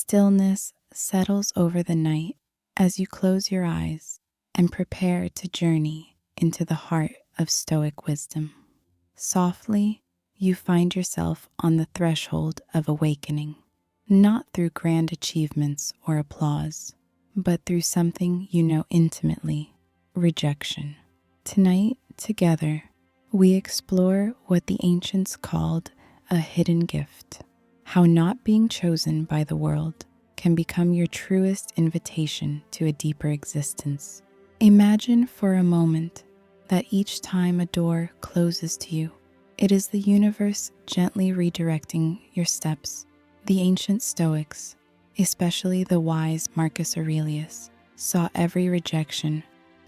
Stillness settles over the night as you close your eyes and prepare to journey into the heart of Stoic wisdom. Softly, you find yourself on the threshold of awakening, not through grand achievements or applause, but through something you know intimately: rejection. Tonight, together, we explore what the ancients called a hidden gift, how not being chosen by the world can become your truest invitation to a deeper existence. Imagine for a moment that each time a door closes to you, it is the universe gently redirecting your steps. The ancient Stoics, especially the wise Marcus Aurelius, saw every rejection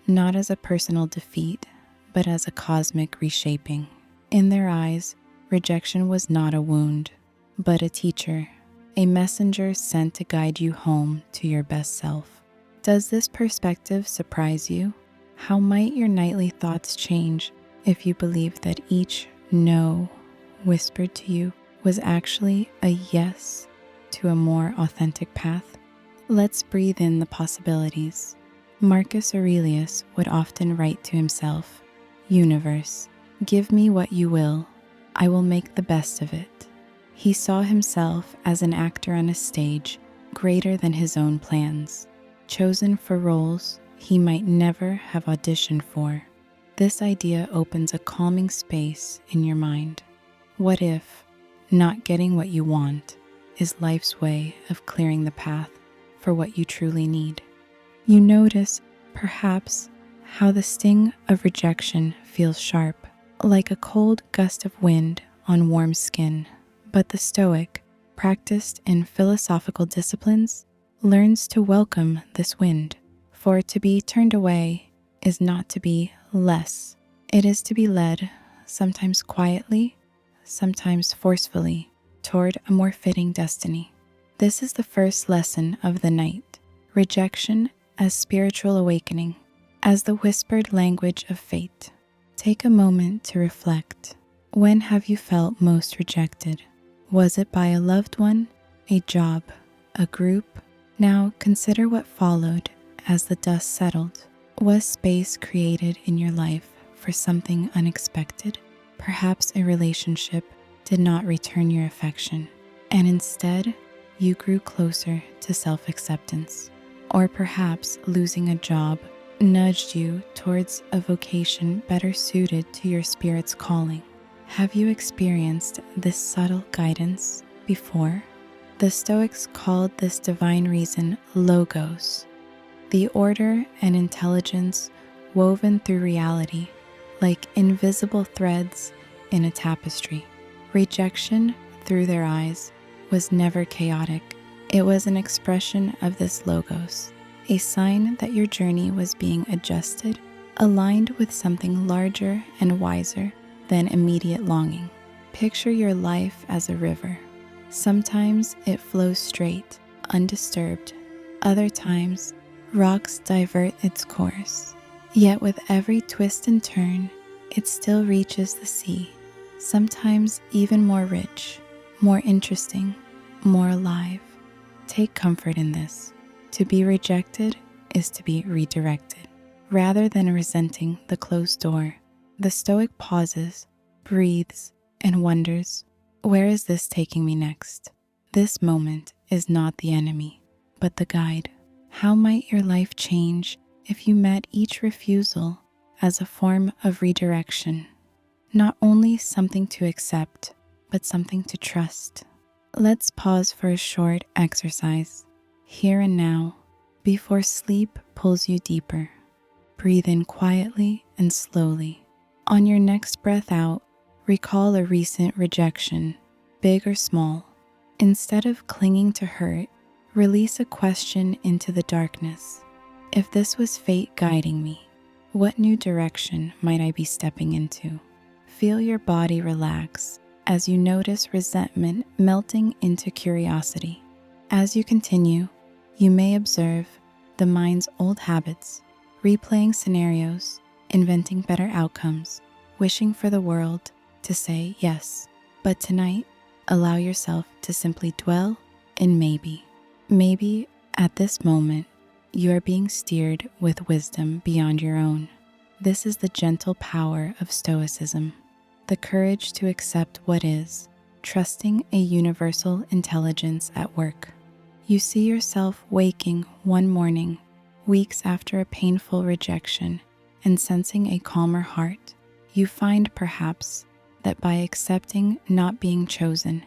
not as a personal defeat, but as a cosmic reshaping. In their eyes, rejection was not a wound, but a teacher, a messenger sent to guide you home to your best self. Does this perspective surprise you? How might your nightly thoughts change if you believed that each no whispered to you was actually a yes to a more authentic path? Let's breathe in the possibilities. Marcus Aurelius would often write to himself, "Universe, give me what you will. I will make the best of it." He saw himself as an actor on a stage greater than his own plans, chosen for roles he might never have auditioned for. This idea opens a calming space in your mind. What if not getting what you want is life's way of clearing the path for what you truly need? You notice, perhaps, how the sting of rejection feels sharp, like a cold gust of wind on warm skin. But the Stoic, practiced in philosophical disciplines, learns to welcome this wind. For to be turned away is not to be less. It is to be led, sometimes quietly, sometimes forcefully, toward a more fitting destiny. This is the first lesson of the night: rejection as spiritual awakening, as the whispered language of fate. Take a moment to reflect. When have you felt most rejected? Was it by a loved one, a job, a group? Now consider what followed as the dust settled. Was space created in your life for something unexpected? Perhaps a relationship did not return your affection, and instead you grew closer to self-acceptance. Or perhaps losing a job nudged you towards a vocation better suited to your spirit's calling. Have you experienced this subtle guidance before? The Stoics called this divine reason logos, the order and intelligence woven through reality like invisible threads in a tapestry. Rejection through their eyes was never chaotic. It was an expression of this logos, a sign that your journey was being adjusted, aligned with something larger and wiser than immediate longing. Picture your life as a river. Sometimes it flows straight, undisturbed. Other times, rocks divert its course. Yet with every twist and turn, it still reaches the sea, sometimes even more rich, more interesting, more alive. Take comfort in this. To be rejected is to be redirected. Rather than resenting the closed door, the Stoic pauses, breathes, and wonders, where is this taking me next? This moment is not the enemy, but the guide. How might your life change if you met each refusal as a form of redirection? Not only something to accept, but something to trust. Let's pause for a short exercise, here and now, before sleep pulls you deeper. Breathe in quietly and slowly. On your next breath out, recall a recent rejection, big or small. Instead of clinging to hurt, release a question into the darkness. If this was fate guiding me, what new direction might I be stepping into? Feel your body relax as you notice resentment melting into curiosity. As you continue, you may observe the mind's old habits, replaying scenarios, inventing better outcomes, wishing for the world to say yes. But tonight, allow yourself to simply dwell in maybe. Maybe at this moment, you are being steered with wisdom beyond your own. This is the gentle power of Stoicism, the courage to accept what is, trusting a universal intelligence at work. You see yourself waking one morning, weeks after a painful rejection, and sensing a calmer heart. You find perhaps that by accepting not being chosen,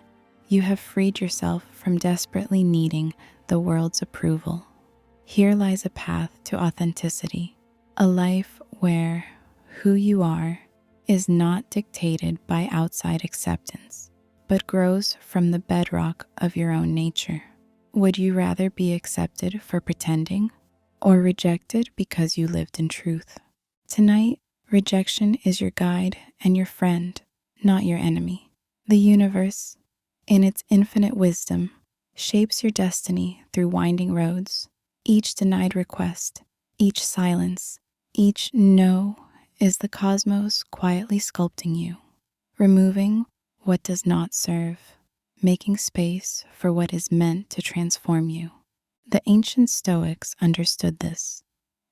you have freed yourself from desperately needing the world's approval. Here lies a path to authenticity, a life where who you are is not dictated by outside acceptance, but grows from the bedrock of your own nature. Would you rather be accepted for pretending or rejected because you lived in truth? Tonight, rejection is your guide and your friend, not your enemy. The universe, in its infinite wisdom, shapes your destiny through winding roads. Each denied request, each silence, each no is the cosmos quietly sculpting you, removing what does not serve, making space for what is meant to transform you. The ancient Stoics understood this.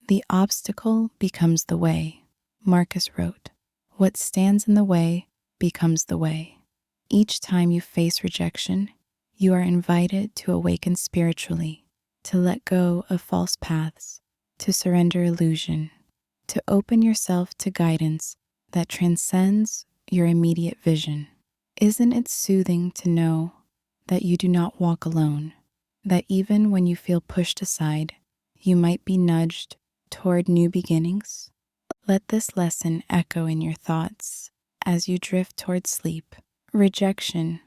The obstacle becomes the way, Marcus wrote. What stands in the way becomes the way. Each time you face rejection, you are invited to awaken spiritually, to let go of false paths, to surrender illusion, to open yourself to guidance that transcends your immediate vision. Isn't it soothing to know that you do not walk alone, that even when you feel pushed aside, you might be nudged toward new beginnings? Let this lesson echo in your thoughts as you drift toward sleep. Rejection,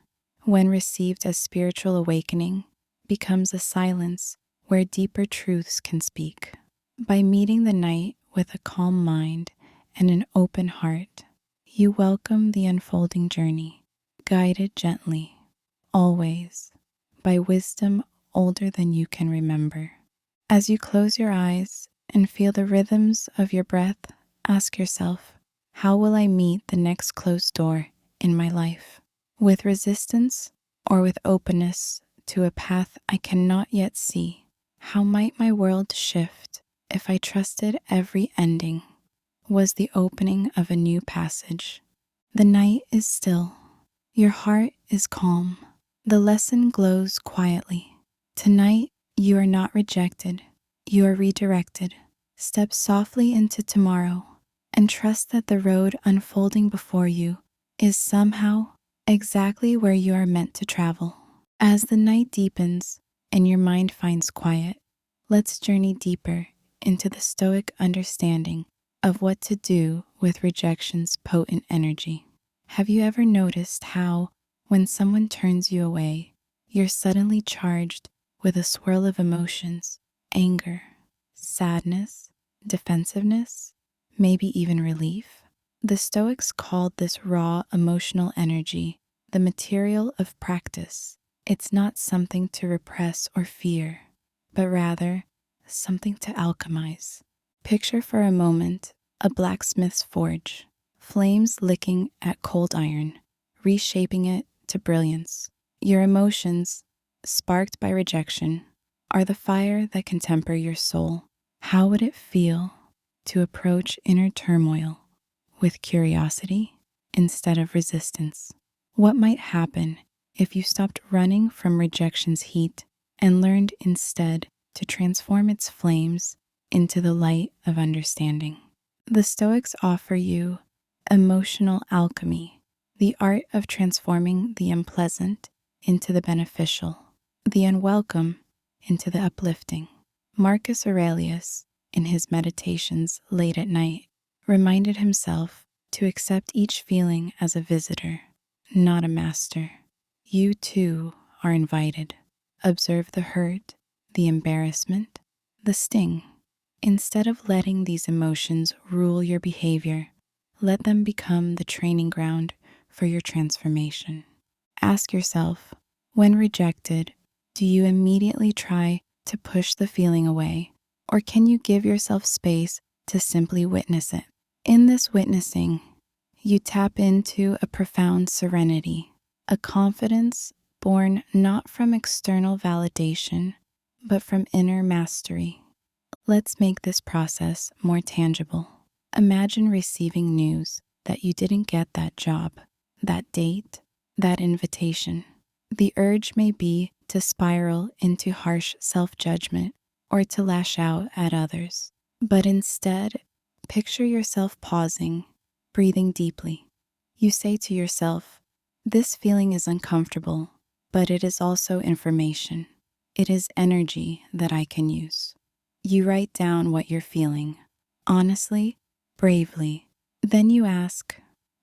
when received as spiritual awakening, becomes a silence where deeper truths can speak. By meeting the night with a calm mind and an open heart, you welcome the unfolding journey, guided gently, always, by wisdom older than you can remember. As you close your eyes and feel the rhythms of your breath, ask yourself, how will I meet the next closed door in my life? With resistance or with openness to a path I cannot yet see? How might my world shift if I trusted every ending was the opening of a new passage? The night is still. Your heart is calm. The lesson glows quietly. Tonight, you are not rejected. You are redirected. Step softly into tomorrow and trust that the road unfolding before you is somehow exactly where you are meant to travel. As the night deepens and your mind finds quiet, let's journey deeper into the Stoic understanding of what to do with rejection's potent energy. Have you ever noticed how, when someone turns you away, you're suddenly charged with a swirl of emotions, anger, sadness, defensiveness, maybe even relief? The Stoics called this raw emotional energy the material of practice. It's not something to repress or fear, but rather something to alchemize. Picture for a moment a blacksmith's forge, flames licking at cold iron, reshaping it to brilliance. Your emotions, sparked by rejection, are the fire that can temper your soul. How would it feel to approach inner turmoil with curiosity instead of resistance? What might happen if you stopped running from rejection's heat and learned instead to transform its flames into the light of understanding? The Stoics offer you emotional alchemy, the art of transforming the unpleasant into the beneficial, the unwelcome into the uplifting. Marcus Aurelius, in his meditations late at night, reminded himself to accept each feeling as a visitor, not a master. You too are invited. Observe the hurt, the embarrassment, the sting. Instead of letting these emotions rule your behavior, let them become the training ground for your transformation. Ask yourself, when rejected, do you immediately try to push the feeling away, or can you give yourself space to simply witness it? In this witnessing, you tap into a profound serenity, a confidence born not from external validation, but from inner mastery. Let's make this process more tangible. Imagine receiving news that you didn't get that job, that date, that invitation. The urge may be to spiral into harsh self-judgment or to lash out at others. But instead, picture yourself pausing, breathing deeply. You say to yourself, "This feeling is uncomfortable, but it is also information. It is energy that I can use." You write down what you're feeling, honestly, bravely. Then you ask,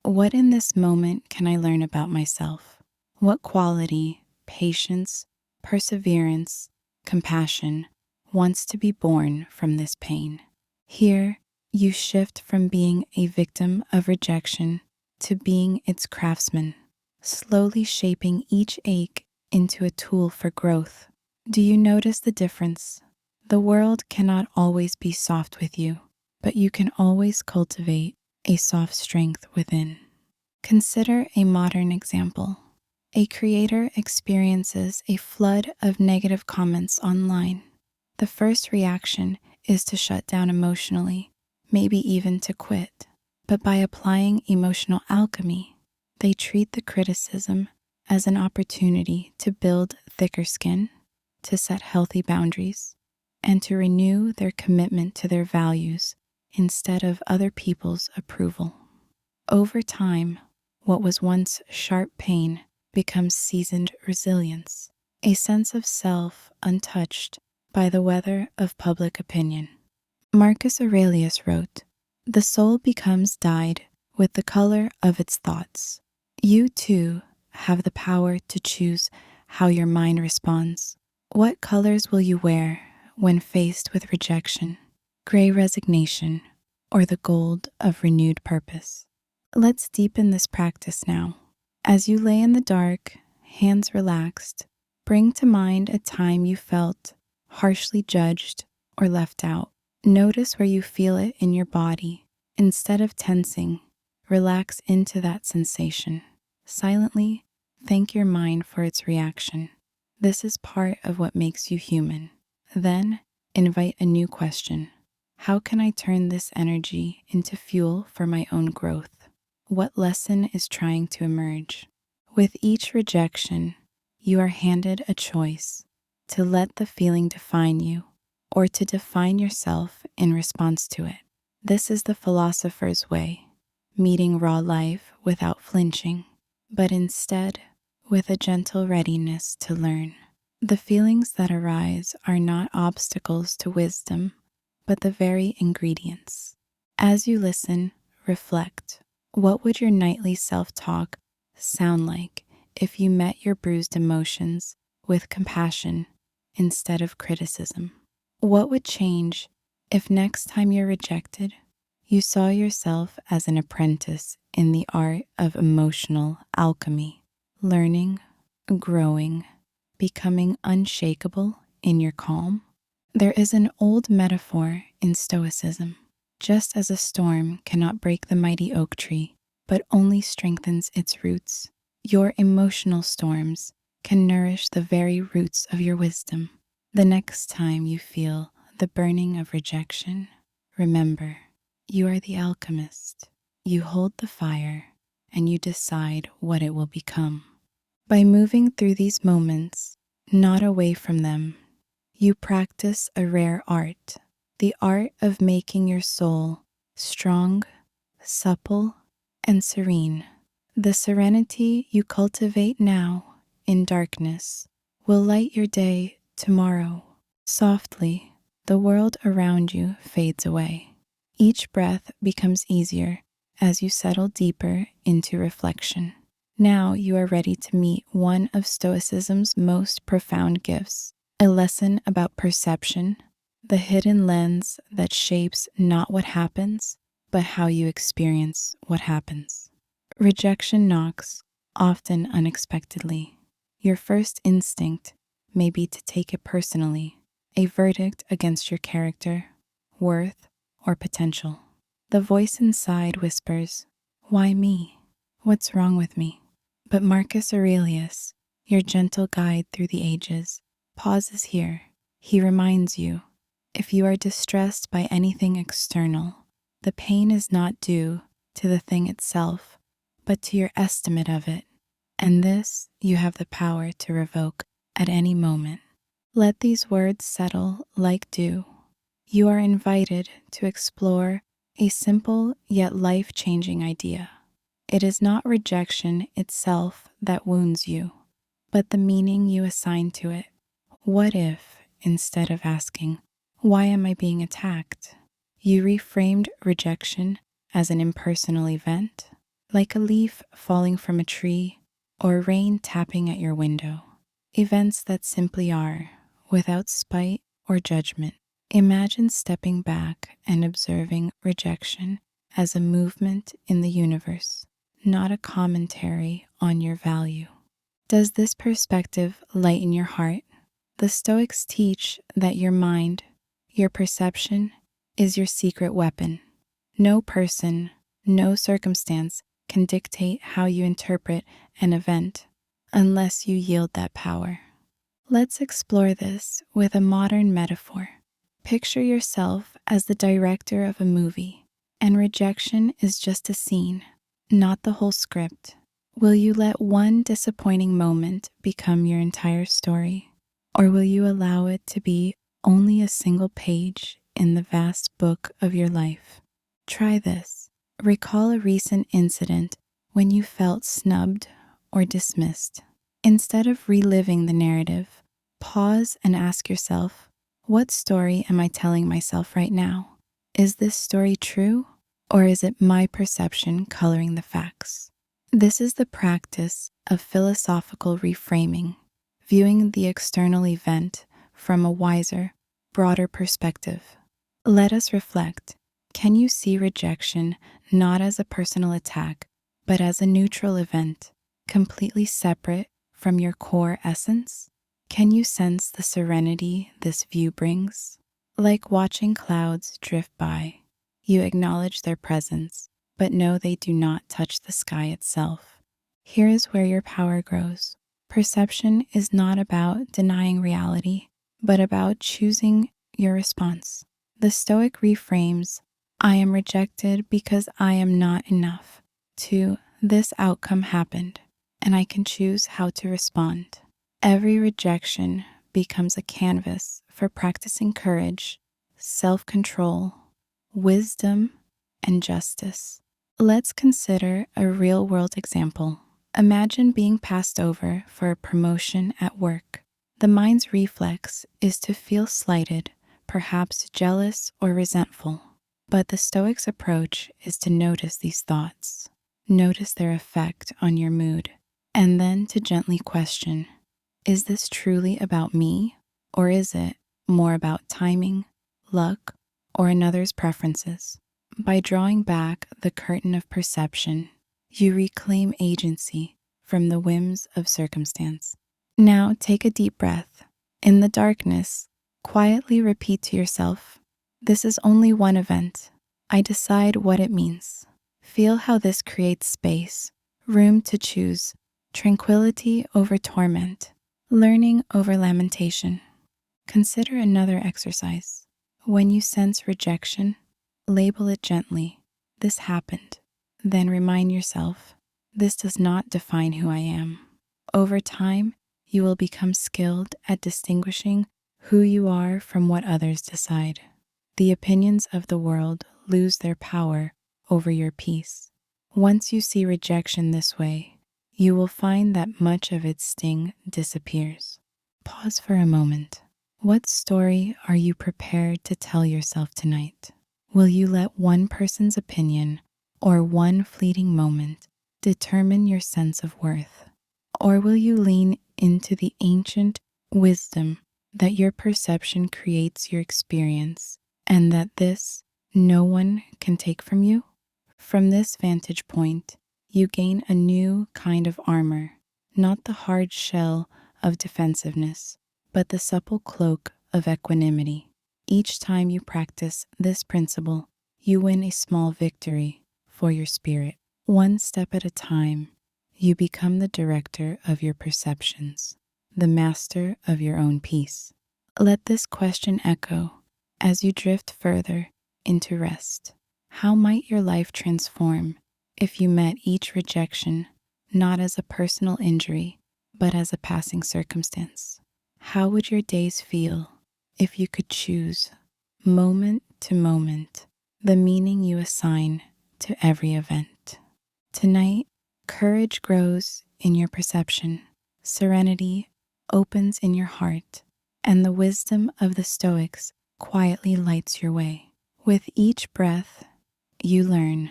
what in this moment can I learn about myself? What quality, patience, perseverance, compassion wants to be born from this pain? Here, you shift from being a victim of rejection to being its craftsman, slowly shaping each ache into a tool for growth. Do you notice the difference? The world cannot always be soft with you, but you can always cultivate a soft strength within. Consider a modern example. A creator experiences a flood of negative comments online. The first reaction is to shut down emotionally, maybe even to quit. But by applying emotional alchemy, they treat the criticism as an opportunity to build thicker skin, to set healthy boundaries, and to renew their commitment to their values instead of other people's approval. Over time, what was once sharp pain becomes seasoned resilience, a sense of self untouched by the weather of public opinion. Marcus Aurelius wrote, "The soul becomes dyed with the color of its thoughts." You too have the power to choose how your mind responds. What colors will you wear when faced with rejection, gray resignation, or the gold of renewed purpose? Let's deepen this practice now. As you lay in the dark, hands relaxed, bring to mind a time you felt harshly judged or left out. Notice where you feel it in your body. Instead of tensing, relax into that sensation. Silently thank your mind for its reaction. This is part of what makes you human. Then invite a new question. How can I turn this energy into fuel for my own growth? What lesson is trying to emerge? With each rejection, you are handed a choice to let the feeling define you or to define yourself in response to it. This is the philosopher's way, meeting raw life without flinching, but instead with a gentle readiness to learn. The feelings that arise are not obstacles to wisdom, but the very ingredients. As you listen, reflect. What would your nightly self-talk sound like if you met your bruised emotions with compassion instead of criticism? What would change if next time you're rejected, you saw yourself as an apprentice in the art of emotional alchemy, learning, growing, becoming unshakable in your calm? There is an old metaphor in Stoicism. Just as a storm cannot break the mighty oak tree, but only strengthens its roots, your emotional storms can nourish the very roots of your wisdom. The next time you feel the burning of rejection, remember, you are the alchemist. You hold the fire, and you decide what it will become. By moving through these moments, not away from them, you practice a rare art, the art of making your soul strong, supple, and serene. The serenity you cultivate now in darkness will light your day tomorrow. Softly, the world around you fades away. Each breath becomes easier as you settle deeper into reflection. Now you are ready to meet one of Stoicism's most profound gifts, a lesson about perception, the hidden lens that shapes not what happens, but how you experience what happens. Rejection knocks, often unexpectedly. Your first instinct may be to take it personally, a verdict against your character, worth, or potential. The voice inside whispers, "Why me? What's wrong with me?" But Marcus Aurelius, your gentle guide through the ages, pauses here. He reminds you, if you are distressed by anything external, the pain is not due to the thing itself, but to your estimate of it, and this you have the power to revoke at any moment. Let these words settle like dew. You are invited to explore a simple yet life-changing idea. It is not rejection itself that wounds you, but the meaning you assign to it. What if, instead of asking, "Why am I being attacked?" you reframed rejection as an impersonal event, like a leaf falling from a tree or rain tapping at your window? Events that simply are, without spite or judgment. Imagine stepping back and observing rejection as a movement in the universe, not a commentary on your value. Does this perspective lighten your heart? The Stoics teach that your mind, your perception, is your secret weapon. No person, no circumstance can dictate how you interpret an event unless you yield that power. Let's explore this with a modern metaphor. Picture yourself as the director of a movie, and rejection is just a scene, not the whole script. Will you let one disappointing moment become your entire story, or will you allow it to be only a single page in the vast book of your life? Try this. Recall a recent incident when you felt snubbed or dismissed. Instead of reliving the narrative, pause and ask yourself, what story am I telling myself right now? Is this story true, or is it my perception coloring the facts? This is the practice of philosophical reframing, viewing the external event from a wiser, broader perspective. Let us reflect. Can you see rejection not as a personal attack, but as a neutral event, completely separate from your core essence? Can you sense the serenity this view brings? Like watching clouds drift by, you acknowledge their presence, but know they do not touch the sky itself. Here is where your power grows. Perception is not about denying reality, but about choosing your response. The Stoic reframes, "I am rejected because I am not enough," to "this outcome happened, and I can choose how to respond." Every rejection becomes a canvas for practicing courage, self-control, wisdom, and justice. Let's consider a real-world example. Imagine being passed over for a promotion at work. The mind's reflex is to feel slighted, perhaps jealous or resentful. But the Stoics' approach is to notice these thoughts, notice their effect on your mood, and then to gently question, is this truly about me, or is it more about timing, luck, or another's preferences? By drawing back the curtain of perception, you reclaim agency from the whims of circumstance. Now take a deep breath. In the darkness, quietly repeat to yourself, "This is only one event. I decide what it means." Feel how this creates space, room to choose, tranquility over torment, learning over lamentation. Consider another exercise. When you sense rejection, label it gently. "This happened." Then remind yourself, "This does not define who I am." Over time, you will become skilled at distinguishing who you are from what others decide. The opinions of the world lose their power over your peace. Once you see rejection this way, you will find that much of its sting disappears. Pause for a moment. What story are you prepared to tell yourself tonight? Will you let one person's opinion or one fleeting moment determine your sense of worth? Or will you lean into the ancient wisdom that your perception creates your experience and that this no one can take from you? From this vantage point, you gain a new kind of armor, not the hard shell of defensiveness, but the supple cloak of equanimity. Each time you practice this principle, you win a small victory for your spirit. One step at a time, you become the director of your perceptions, the master of your own peace. Let this question echo as you drift further into rest. How might your life transform if you met each rejection not as a personal injury, but as a passing circumstance? How would your days feel if you could choose, moment to moment, the meaning you assign to every event? Tonight, courage grows in your perception, serenity opens in your heart, and the wisdom of the Stoics quietly lights your way. With each breath, you learn,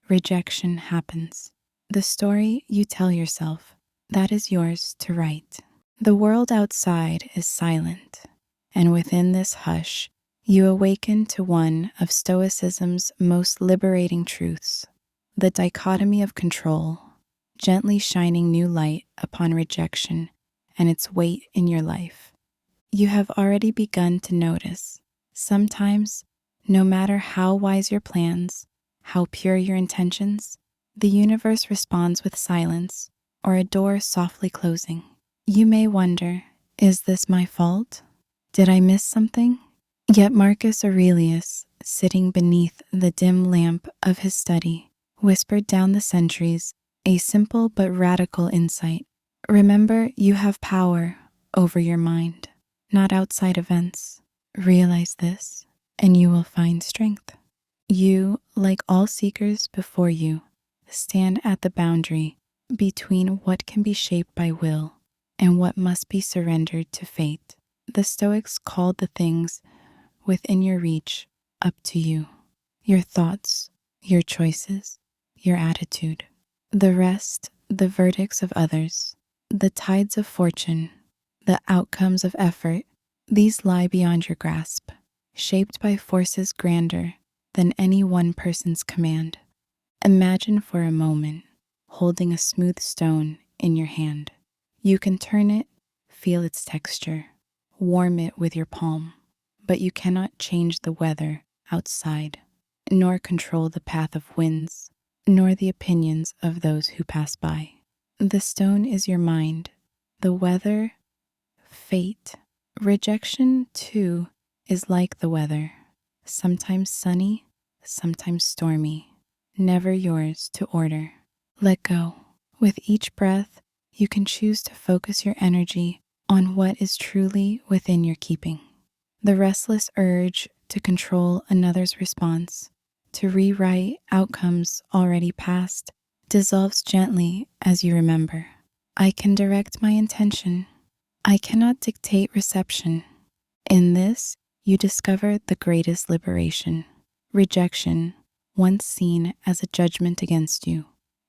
rejection happens. The story you tell yourself, that is yours to write. The world outside is silent, and within this hush, you awaken to one of Stoicism's most liberating truths, the dichotomy of control, gently shining new light upon rejection and its weight in your life. You have already begun to notice, sometimes, no matter how wise your plans, how pure your intentions, the universe responds with silence or a door softly closing. You may wonder, is this my fault? Did I miss something? Yet Marcus Aurelius, sitting beneath the dim lamp of his study, whispered down the centuries a simple but radical insight. Remember, you have power over your mind, not outside events. Realize this, and you will find strength. You, like all seekers before you, stand at the boundary between what can be shaped by will and what must be surrendered to fate. The Stoics called the things within your reach up to you, your thoughts, your choices, your attitude. The rest, the verdicts of others, the tides of fortune, the outcomes of effort, these lie beyond your grasp, shaped by forces grander than any one person's command. Imagine for a moment holding a smooth stone in your hand. You can turn it, feel its texture, warm it with your palm, but you cannot change the weather outside, nor control the path of winds, nor the opinions of those who pass by. The stone is your mind, the weather, fate. Rejection, too, is like the weather, sometimes sunny, sometimes stormy, never yours to order. Let go. With each breath, you can choose to focus your energy on what is truly within your keeping. The restless urge to control another's response, to rewrite outcomes already past, dissolves gently as you remember. I can direct my intention. I cannot dictate reception. In this, you discover the greatest liberation. Rejection, once seen as a judgment against you,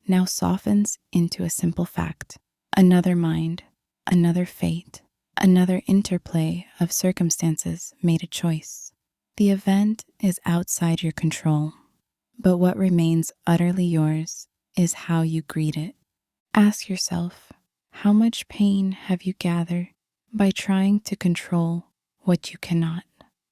now softens into a simple fact. Another mind, another fate, another interplay of circumstances made a choice. The event is outside your control, but what remains utterly yours is how you greet it. Ask yourself, how much pain have you gathered by trying to control what you cannot?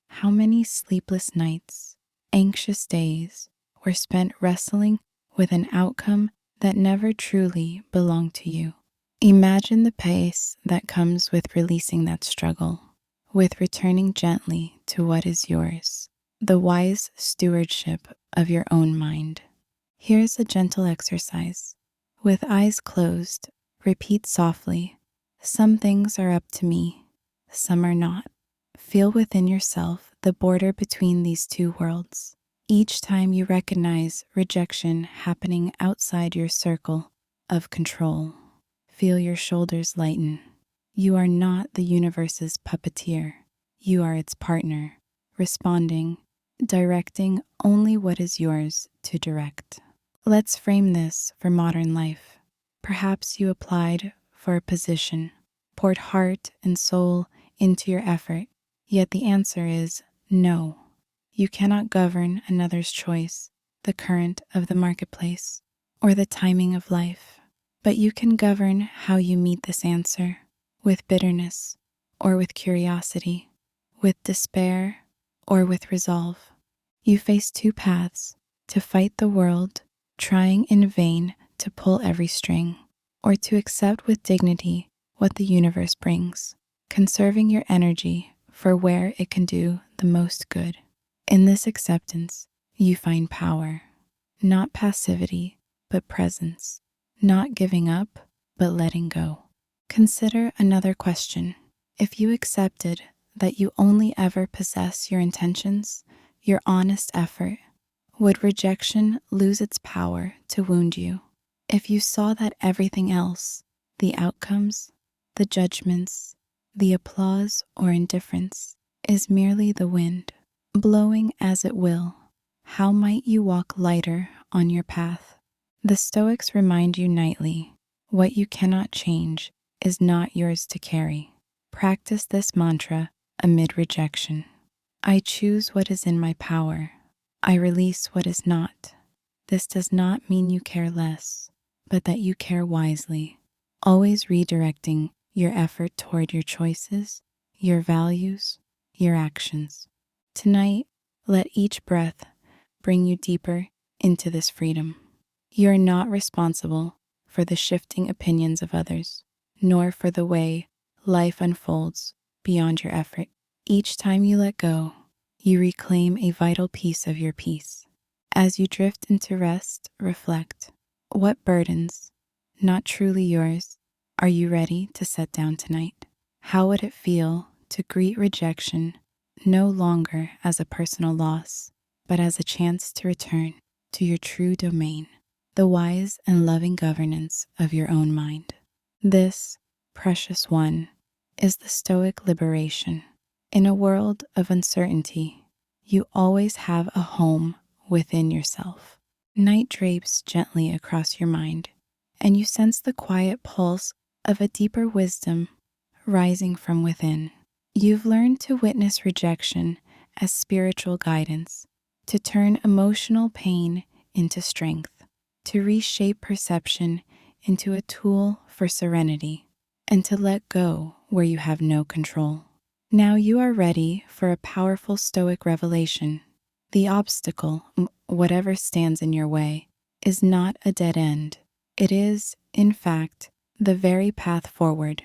How many sleepless nights, anxious days were spent wrestling with an outcome that never truly belonged to you? Imagine the pace that comes with releasing that struggle, with returning gently to what is yours, the wise stewardship of your own mind. Here's a gentle exercise. With eyes closed, repeat softly, some things are up to me, some are not. Feel within yourself the border between these two worlds. Each time you recognize rejection happening outside your circle of control, feel your shoulders lighten. You are not the universe's puppeteer. You are its partner, responding, directing only what is yours to direct. Let's frame this for modern life. Perhaps you applied for a position, poured heart and soul into your effort, yet the answer is no. You cannot govern another's choice, the current of the marketplace, or the timing of life, but you can govern how you meet this answer, with bitterness or with curiosity, with despair or with resolve. You face two paths: to fight the world, trying in vain to pull every string, or to accept with dignity what the universe brings, conserving your energy for where it can do the most good. In this acceptance, you find power, not passivity, but presence, not giving up, but letting go. Consider another question. If you accepted that you only ever possess your intentions, your honest effort, would rejection lose its power to wound you? If you saw that everything else, the outcomes, the judgments, the applause or indifference, is merely the wind, blowing as it will, how might you walk lighter on your path? The Stoics remind you nightly, what you cannot change is not yours to carry. Practice this mantra amid rejection. I choose what is in my power. I release what is not. This does not mean you care less, but that you care wisely, always redirecting your effort toward your choices, your values, your actions. Tonight, let each breath bring you deeper into this freedom. You are not responsible for the shifting opinions of others, nor for the way life unfolds beyond your effort. Each time you let go, you reclaim a vital piece of your peace. As you drift into rest, reflect. What burdens, not truly yours, are you ready to set down tonight? How would it feel to greet rejection no longer as a personal loss, but as a chance to return to your true domain, the wise and loving governance of your own mind? This, precious one, is the Stoic liberation. In a world of uncertainty, you always have a home within yourself. Night drapes gently across your mind, and you sense the quiet pulse of a deeper wisdom rising from within. You've learned to witness rejection as spiritual guidance, to turn emotional pain into strength, to reshape perception into a tool for serenity, and to let go where you have no control. Now you are ready for a powerful Stoic revelation. The obstacle, whatever stands in your way, is not a dead end. It is, in fact, the very path forward.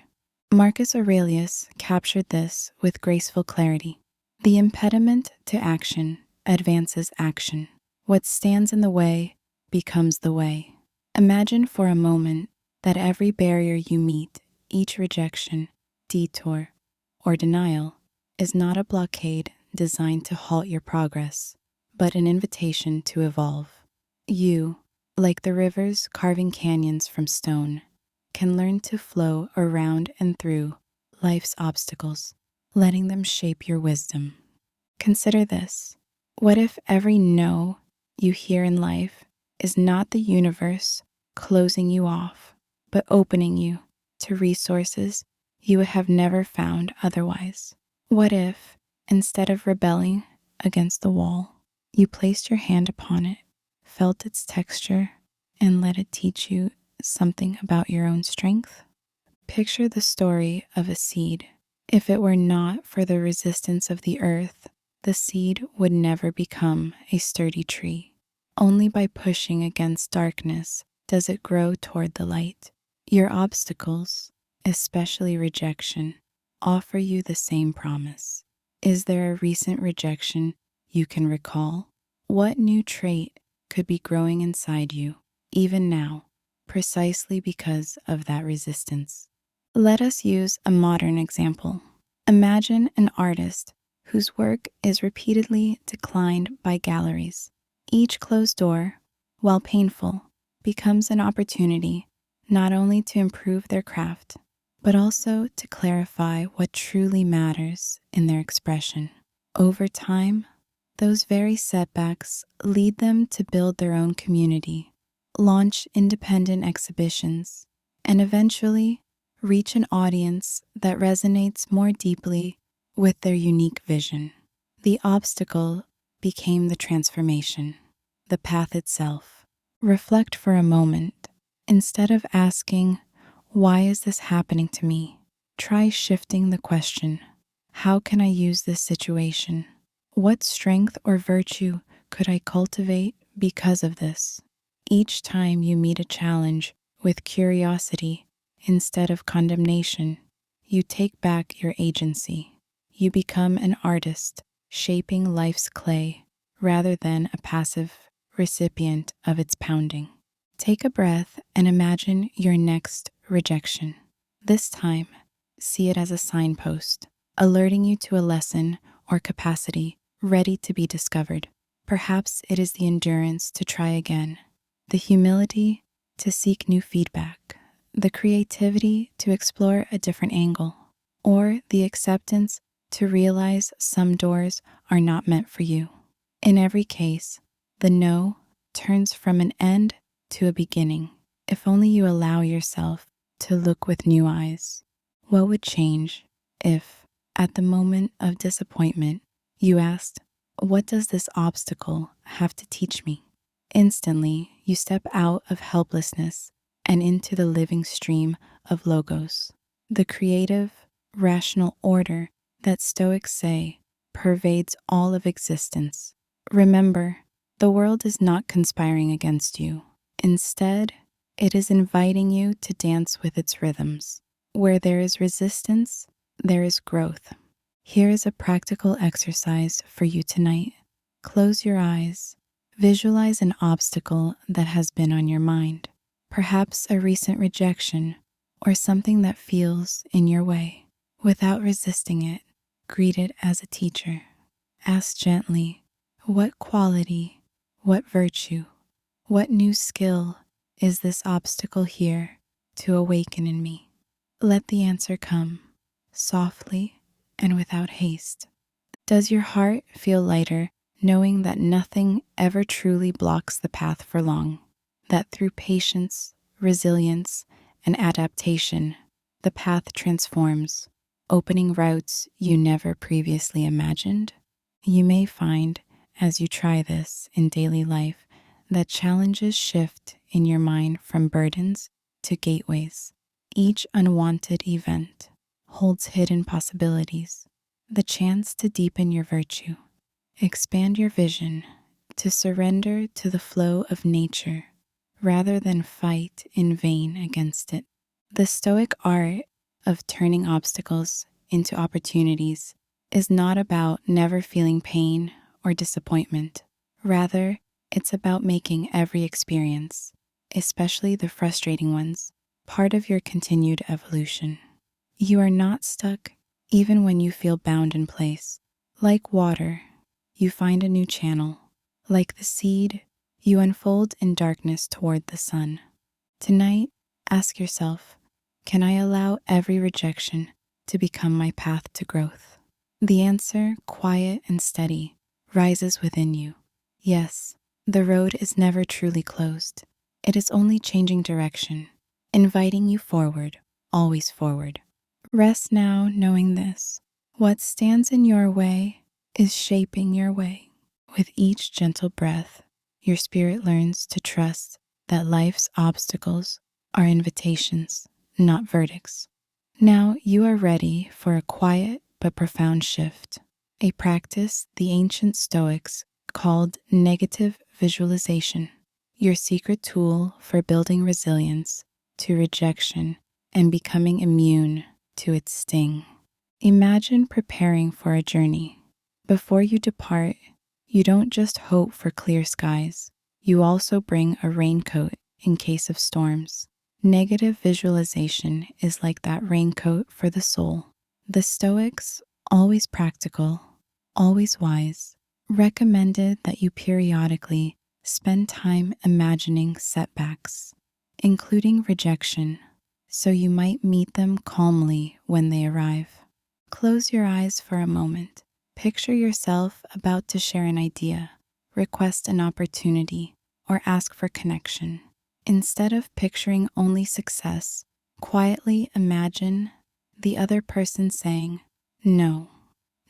Marcus Aurelius captured this with graceful clarity. The impediment to action advances action. What stands in the way becomes the way. Imagine for a moment that every barrier you meet, each rejection, detour, or denial, is not a blockade designed to halt your progress, but an invitation to evolve. You, like the rivers carving canyons from stone, can learn to flow around and through life's obstacles, letting them shape your wisdom. Consider this. What if every no you hear in life is not the universe closing you off, but opening you to resources you would have never found otherwise? What if, instead of rebelling against the wall, you placed your hand upon it, felt its texture, and let it teach you something about your own strength? Picture the story of a seed. If it were not for the resistance of the earth, the seed would never become a sturdy tree. Only by pushing against darkness does it grow toward the light. Your obstacles, especially rejection, offer you the same promise. Is there a recent rejection you can recall? What new trait could be growing inside you, even now, precisely because of that resistance? Let us use a modern example. Imagine an artist whose work is repeatedly declined by galleries. Each closed door, while painful, becomes an opportunity not only to improve their craft, but also to clarify what truly matters in their expression. Over time, those very setbacks lead them to build their own community, launch independent exhibitions, and eventually reach an audience that resonates more deeply with their unique vision. The obstacle became the transformation, the path itself. Reflect for a moment. Instead of asking, "Why is this happening to me?" try shifting the question, "How can I use this situation? What strength or virtue could I cultivate because of this?" Each time you meet a challenge with curiosity instead of condemnation, you take back your agency. you become an artist, shaping life's clay rather than a passive recipient of its pounding. Take a breath and imagine your next rejection. This time, see it as a signpost, alerting you to a lesson or capacity ready to be discovered. Perhaps it is the endurance to try again, the humility to seek new feedback, the creativity to explore a different angle, or the acceptance to realize some doors are not meant for you. In every case, the no turns from an end to a beginning, if only you allow yourself to look with new eyes. What would change if, at the moment of disappointment, you asked, "What does this obstacle have to teach me?" Instantly, you step out of helplessness and into the living stream of logos, the creative, rational order that Stoics say pervades all of existence. Remember, the world is not conspiring against you. Instead, it is inviting you to dance with its rhythms. Where there is resistance, there is growth. Here is a practical exercise for you tonight. Close your eyes. Visualize an obstacle that has been on your mind, perhaps a recent rejection or something that feels in your way. Without resisting it, greet it as a teacher. Ask gently, what quality, what virtue, what new skill is this obstacle here to awaken in me? Let the answer come, softly and without haste. Does your heart feel lighter knowing that nothing ever truly blocks the path for long? That through patience, resilience, and adaptation, the path transforms, opening routes you never previously imagined? You may find, as you try this in daily life, that challenges shift in your mind from burdens to gateways. Each unwanted event holds hidden possibilities, the chance to deepen your virtue, expand your vision, to surrender to the flow of nature rather than fight in vain against it. The Stoic art of turning obstacles into opportunities is not about never feeling pain or disappointment. Rather, it's about making every experience, especially the frustrating ones, part of your continued evolution. You are not stuck even when you feel bound in place. Like water, you find a new channel. Like the seed, you unfold in darkness toward the sun. Tonight, ask yourself, can I allow every rejection to become my path to growth? The answer, quiet and steady, rises within you. Yes, the road is never truly closed. It is only changing direction, inviting you forward, always forward. Rest now knowing this. What stands in your way is shaping your way. With each gentle breath, your spirit learns to trust that life's obstacles are invitations, not verdicts. Now you are ready for a quiet but profound shift, a practice the ancient Stoics called negative visualization, your secret tool for building resilience to rejection and becoming immune to its sting. Imagine preparing for a journey. Before you depart, you don't just hope for clear skies, you also bring a raincoat in case of storms. Negative visualization is like that raincoat for the soul. The Stoics, always practical, always wise, recommended that you periodically spend time imagining setbacks, including rejection, so you might meet them calmly when they arrive. Close your eyes for a moment. Picture yourself about to share an idea, request an opportunity, or ask for connection. Instead of picturing only success, quietly imagine the other person saying, "No."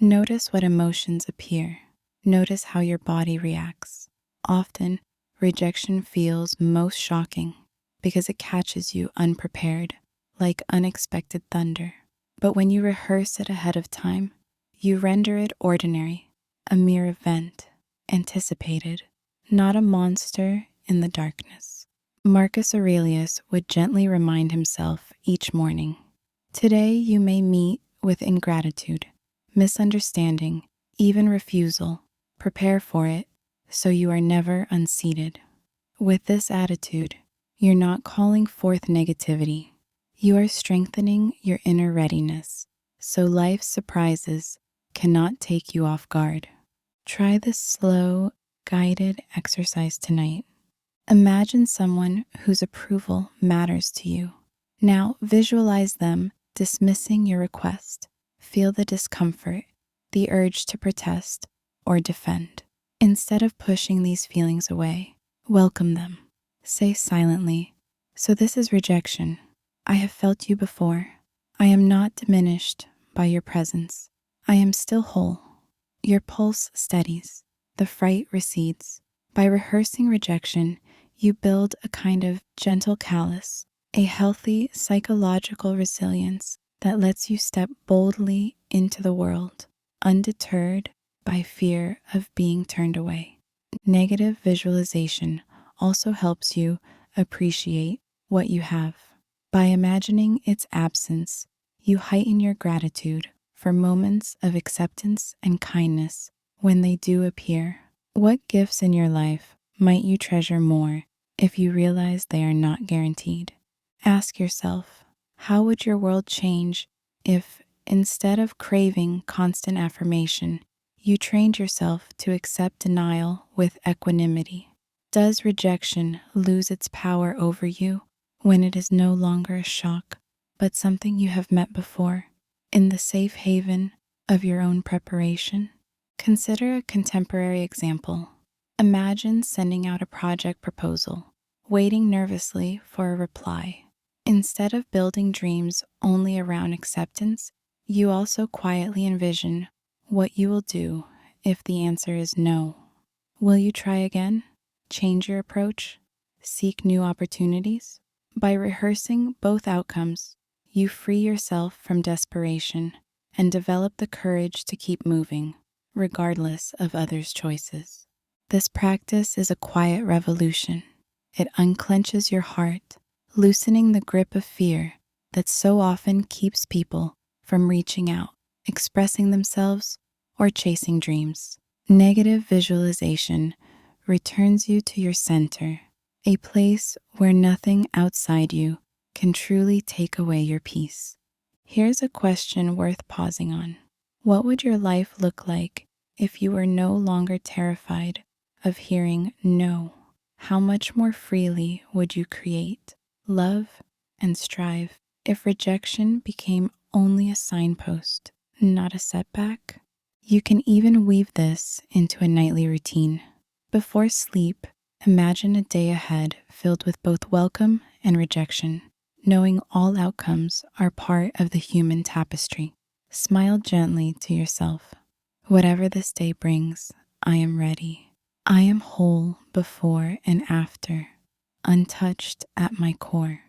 Notice what emotions appear. Notice how your body reacts. Often, rejection feels most shocking because it catches you unprepared, like unexpected thunder. But when you rehearse it ahead of time, you render it ordinary, a mere event, anticipated, not a monster in the darkness. Marcus Aurelius would gently remind himself each morning, "Today you may meet with ingratitude, misunderstanding, even refusal. Prepare for it so you are never unseated. With this attitude, you're not calling forth negativity. You are strengthening your inner readiness so life's surprises cannot take you off guard. Try this slow, guided exercise tonight. Imagine someone whose approval matters to you. Now visualize them dismissing your request. Feel the discomfort, the urge to protest or defend. Instead of pushing these feelings away, welcome them. Say silently, "So this is rejection. I have felt you before. I am not diminished by your presence. I am still whole." Your pulse steadies. The fright recedes. By rehearsing rejection, you build a kind of gentle callus, a healthy psychological resilience that lets you step boldly into the world, undeterred by fear of being turned away. Negative visualization also helps you appreciate what you have. By imagining its absence, you heighten your gratitude for moments of acceptance and kindness when they do appear. What gifts in your life might you treasure more if you realize they are not guaranteed? Ask yourself, how would your world change if, instead of craving constant affirmation, you trained yourself to accept denial with equanimity? Does rejection lose its power over you when it is no longer a shock, but something you have met before, in the safe haven of your own preparation? Consider a contemporary example. Imagine sending out a project proposal, waiting nervously for a reply. Instead of building dreams only around acceptance, you also quietly envision what you will do if the answer is no. Will you try again? Change your approach? Seek new opportunities? By rehearsing both outcomes, you free yourself from desperation and develop the courage to keep moving, regardless of others' choices. This practice is a quiet revolution. It unclenches your heart, loosening the grip of fear that so often keeps people from reaching out, expressing themselves, or chasing dreams. Negative visualization returns you to your center, a place where nothing outside you can truly take away your peace. Here's a question worth pausing on. What would your life look like if you were no longer terrified of hearing no? How much more freely would you create, love, and strive if rejection became only a signpost, not a setback? You can even weave this into a nightly routine. Before sleep, imagine a day ahead filled with both welcome and rejection, knowing all outcomes are part of the human tapestry. Smile gently to yourself. Whatever this day brings, I am ready. I am whole before and after, untouched at my core.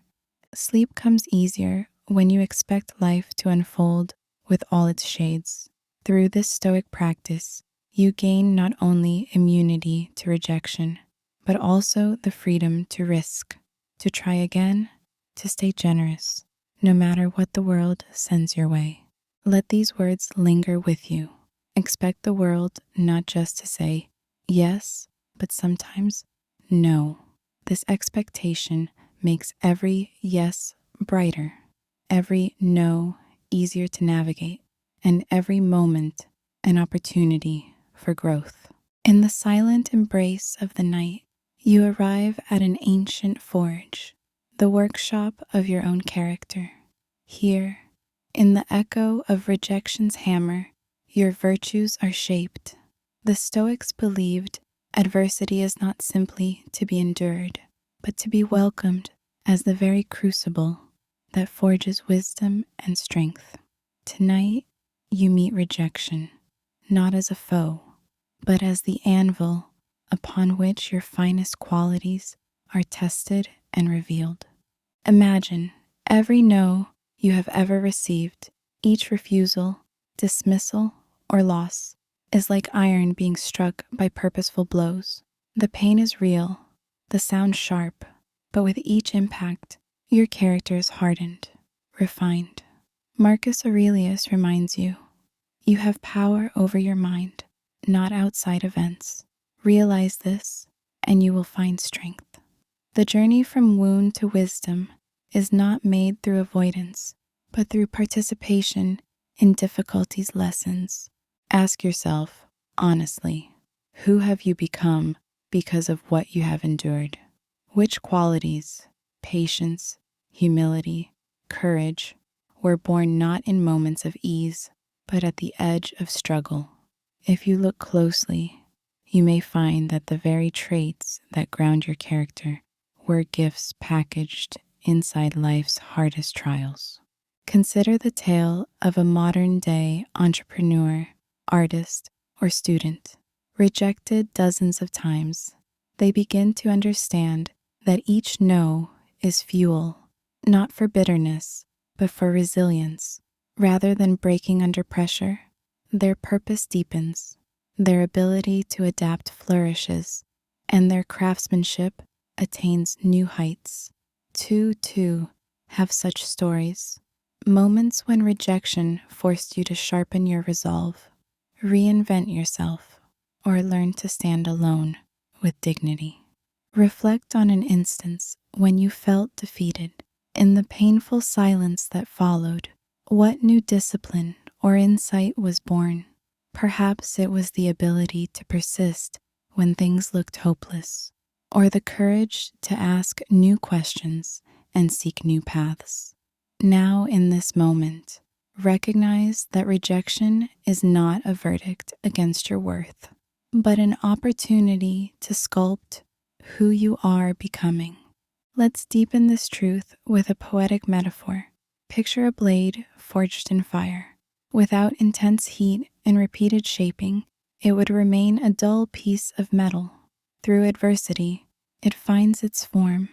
Sleep comes easier when you expect life to unfold with all its shades. Through this Stoic practice, you gain not only immunity to rejection, but also the freedom to risk, to try again, to stay generous, no matter what the world sends your way. Let these words linger with you. Expect the world not just to say yes, but sometimes no. This expectation makes every yes brighter, every no easier to navigate, and every moment an opportunity for growth. In the silent embrace of the night, you arrive at an ancient forge, the workshop of your own character. Here, in the echo of rejection's hammer, your virtues are shaped. The Stoics believed adversity is not simply to be endured, but to be welcomed as the very crucible that forges wisdom and strength. Tonight, you meet rejection, not as a foe, but as the anvil upon which your finest qualities are tested and revealed. Imagine every no you have ever received, each refusal, dismissal, or loss is like iron being struck by purposeful blows. The pain is real, the sound sharp, but with each impact, your character is hardened, refined. Marcus Aurelius reminds you, You have power over your mind, not outside events. Realize this, and you will find strength. The journey from wound to wisdom is not made through avoidance, but through participation in difficulty's lessons. Ask yourself, honestly, who have you become because of what you have endured? Which qualities, patience, humility, courage, were born not in moments of ease, but at the edge of struggle? If you look closely, you may find that the very traits that ground your character were gifts packaged inside life's hardest trials. Consider the tale of a modern-day entrepreneur, artist, or student. Rejected dozens of times, they begin to understand that each no is fuel, not for bitterness, but for resilience. Rather than breaking under pressure, their purpose deepens, their ability to adapt flourishes, and their craftsmanship attains new heights. Too have such stories. Moments when rejection forced you to sharpen your resolve, reinvent yourself, or learn to stand alone with dignity. Reflect on an instance when you felt defeated. In the painful silence that followed, what new discipline or insight was born? Perhaps it was the ability to persist when things looked hopeless, or the courage to ask new questions and seek new paths. Now, in this moment, recognize that rejection is not a verdict against your worth, but an opportunity to sculpt who you are becoming. Let's deepen this truth with a poetic metaphor. Picture a blade forged in fire. Without intense heat and repeated shaping, it would remain a dull piece of metal. Through adversity, it finds its form,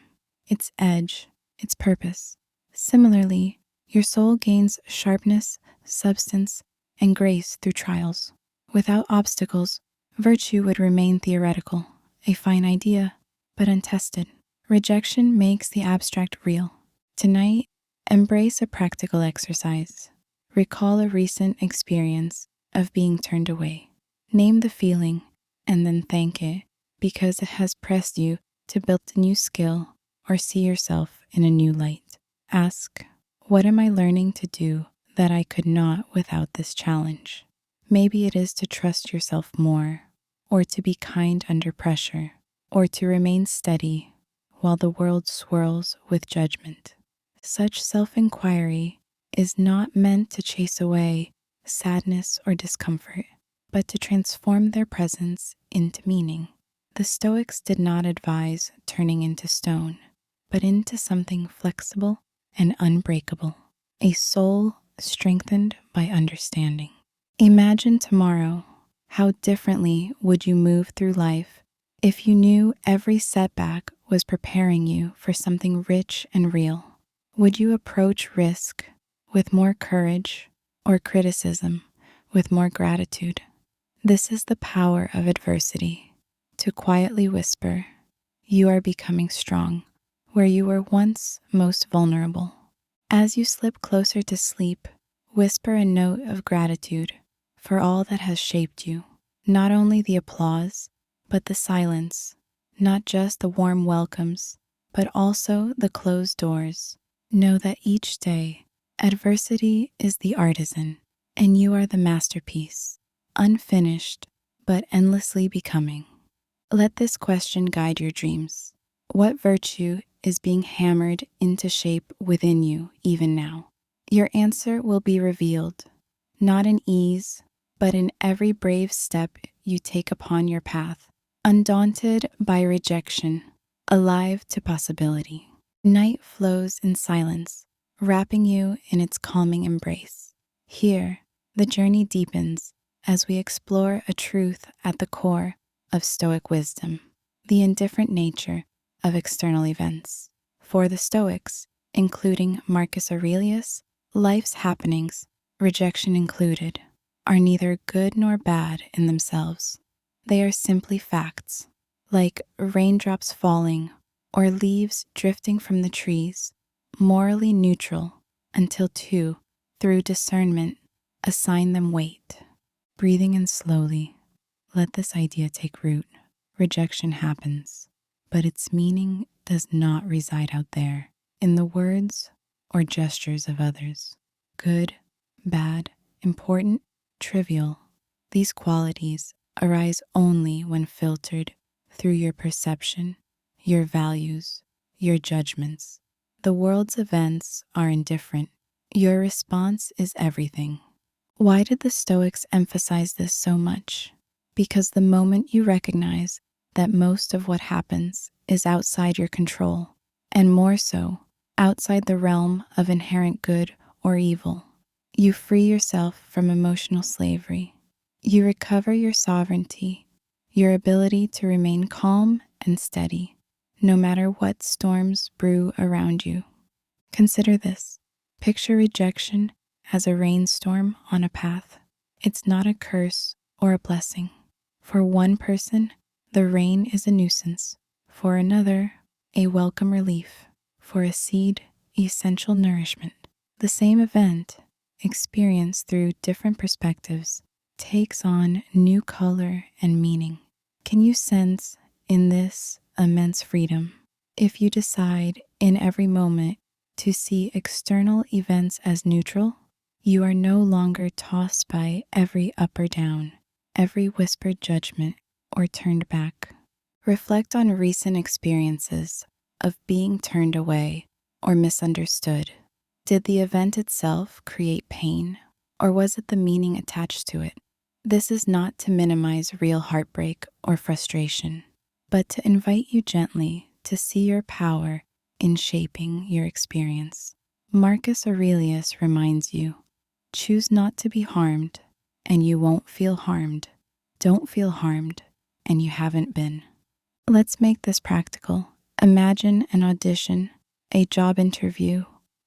its edge, its purpose. Similarly, your soul gains sharpness, substance, and grace through trials. Without obstacles, virtue would remain theoretical, a fine idea, but untested. Rejection makes the abstract real. Tonight, embrace a practical exercise. Recall a recent experience of being turned away. Name the feeling and then thank it because it has pressed you to build a new skill or see yourself in a new light. Ask, what am I learning to do that I could not without this challenge? Maybe it is to trust yourself more, or to be kind under pressure, or to remain steady while the world swirls with judgment. Such self-inquiry is not meant to chase away sadness or discomfort, but to transform their presence into meaning. The Stoics did not advise turning into stone, but into something flexible and unbreakable, a soul strengthened by understanding. Imagine tomorrow. How differently would you move through life if you knew every setback was preparing you for something rich and real? Would you approach risk with more courage or criticism with more gratitude? This is the power of adversity, to quietly whisper, you are becoming strong where you were once most vulnerable. As you slip closer to sleep, whisper a note of gratitude for all that has shaped you, not only the applause, but the silence, not just the warm welcomes, but also the closed doors. Know that each day, adversity is the artisan, and you are the masterpiece, unfinished, but endlessly becoming. Let this question guide your dreams. What virtue is being hammered into shape within you even now? Your answer will be revealed, not in ease, but in every brave step you take upon your path, undaunted by rejection, alive to possibility. Night flows in silence, wrapping you in its calming embrace. Here, the journey deepens as we explore a truth at the core of Stoic wisdom, the indifferent nature of external events. For the Stoics, including Marcus Aurelius, life's happenings, rejection included, are neither good nor bad in themselves. They are simply facts, like raindrops falling or leaves drifting from the trees, morally neutral until through discernment, Assign them weight. Breathing in slowly, let this idea take root. Rejection happens, but its meaning does not reside out there in the words or gestures of others. Good, bad, important, trivial. These qualities arise only when filtered through your perception, your values, your judgments. The world's events are indifferent. Your response is everything. Why did the Stoics emphasize this so much? Because the moment you recognize that most of what happens is outside your control, and more so, outside the realm of inherent good or evil, you free yourself from emotional slavery. You recover your sovereignty, your ability to remain calm and steady, no matter what storms brew around you. Consider this. Picture rejection as a rainstorm on a path. It's not a curse or a blessing. For one person, the rain is a nuisance. For another, a welcome relief. For a seed, essential nourishment. The same event, experienced through different perspectives, takes on new color and meaning. Can you sense in this immense freedom? If you decide in every moment to see external events as neutral, you are no longer tossed by every up or down, every whispered judgment or turned back. Reflect on recent experiences of being turned away or misunderstood. Did the event itself create pain, or was it the meaning attached to it? This is not to minimize real heartbreak or frustration, but to invite you gently to see your power in shaping your experience. Marcus Aurelius reminds you, choose not to be harmed, and you won't feel harmed. Don't feel harmed, and you haven't been. Let's make this practical. Imagine an audition, a job interview,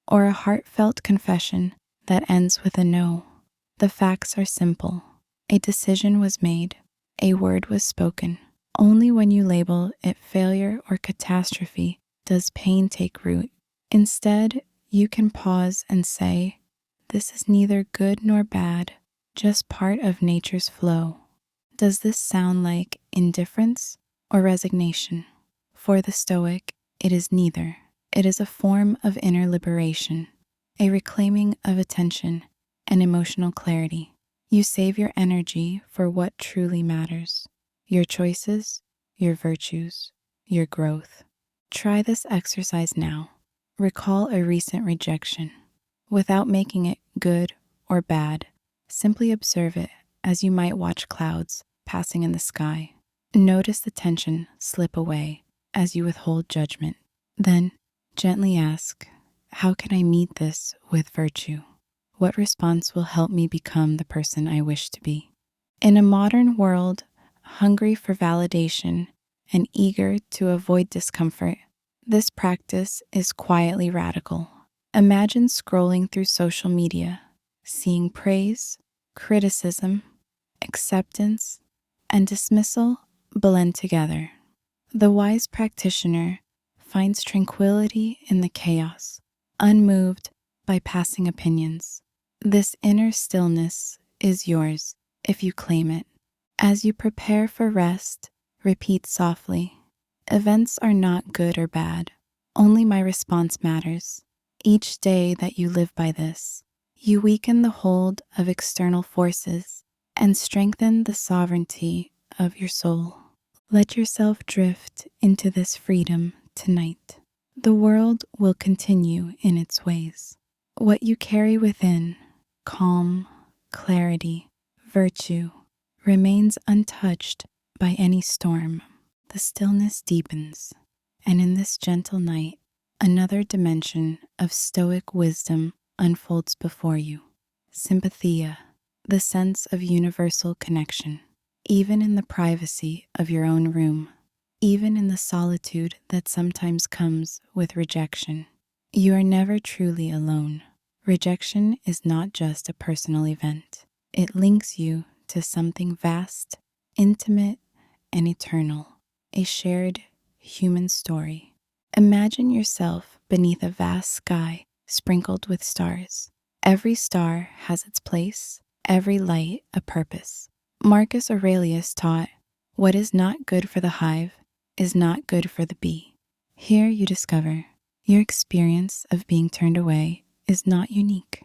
or a heartfelt confession that ends with a no. The facts are simple. A decision was made. A word was spoken. Only when you label it failure or catastrophe does pain take root. Instead, you can pause and say, this is neither good nor bad, just part of nature's flow. Does this sound like indifference or resignation? For the Stoic, it is neither. It is a form of inner liberation, a reclaiming of attention and emotional clarity. You save your energy for what truly matters, your choices, your virtues, your growth. Try this exercise now. Recall a recent rejection. Without making it good or bad, simply observe it as you might watch clouds passing in the sky. Notice the tension slip away as you withhold judgment. Then, gently ask, how can I meet this with virtue? What response will help me become the person I wish to be? In a modern world, hungry for validation and eager to avoid discomfort, this practice is quietly radical. Imagine scrolling through social media, seeing praise, criticism, acceptance, and dismissal blend together. The wise practitioner finds tranquility in the chaos, unmoved by passing opinions. This inner stillness is yours if you claim it. As you prepare for rest, repeat softly, events are not good or bad, only my response matters. Each day that you live by this, you weaken the hold of external forces and strengthen the sovereignty of your soul. Let yourself drift into this freedom tonight. The world will continue in its ways. What you carry within, calm, clarity, virtue, remains untouched by any storm. The stillness deepens, and in this gentle night, another dimension of Stoic wisdom unfolds before you. Sympathia, the sense of universal connection. Even in the privacy of your own room, even in the solitude that sometimes comes with rejection, you are never truly alone. Rejection is not just a personal event. It links you to something vast, intimate, and eternal, a shared human story. Imagine yourself beneath a vast sky sprinkled with stars. Every star has its place, every light a purpose. Marcus Aurelius taught, "What is not good for the hive is not good for the bee." Here you discover your experience of being turned away is not unique.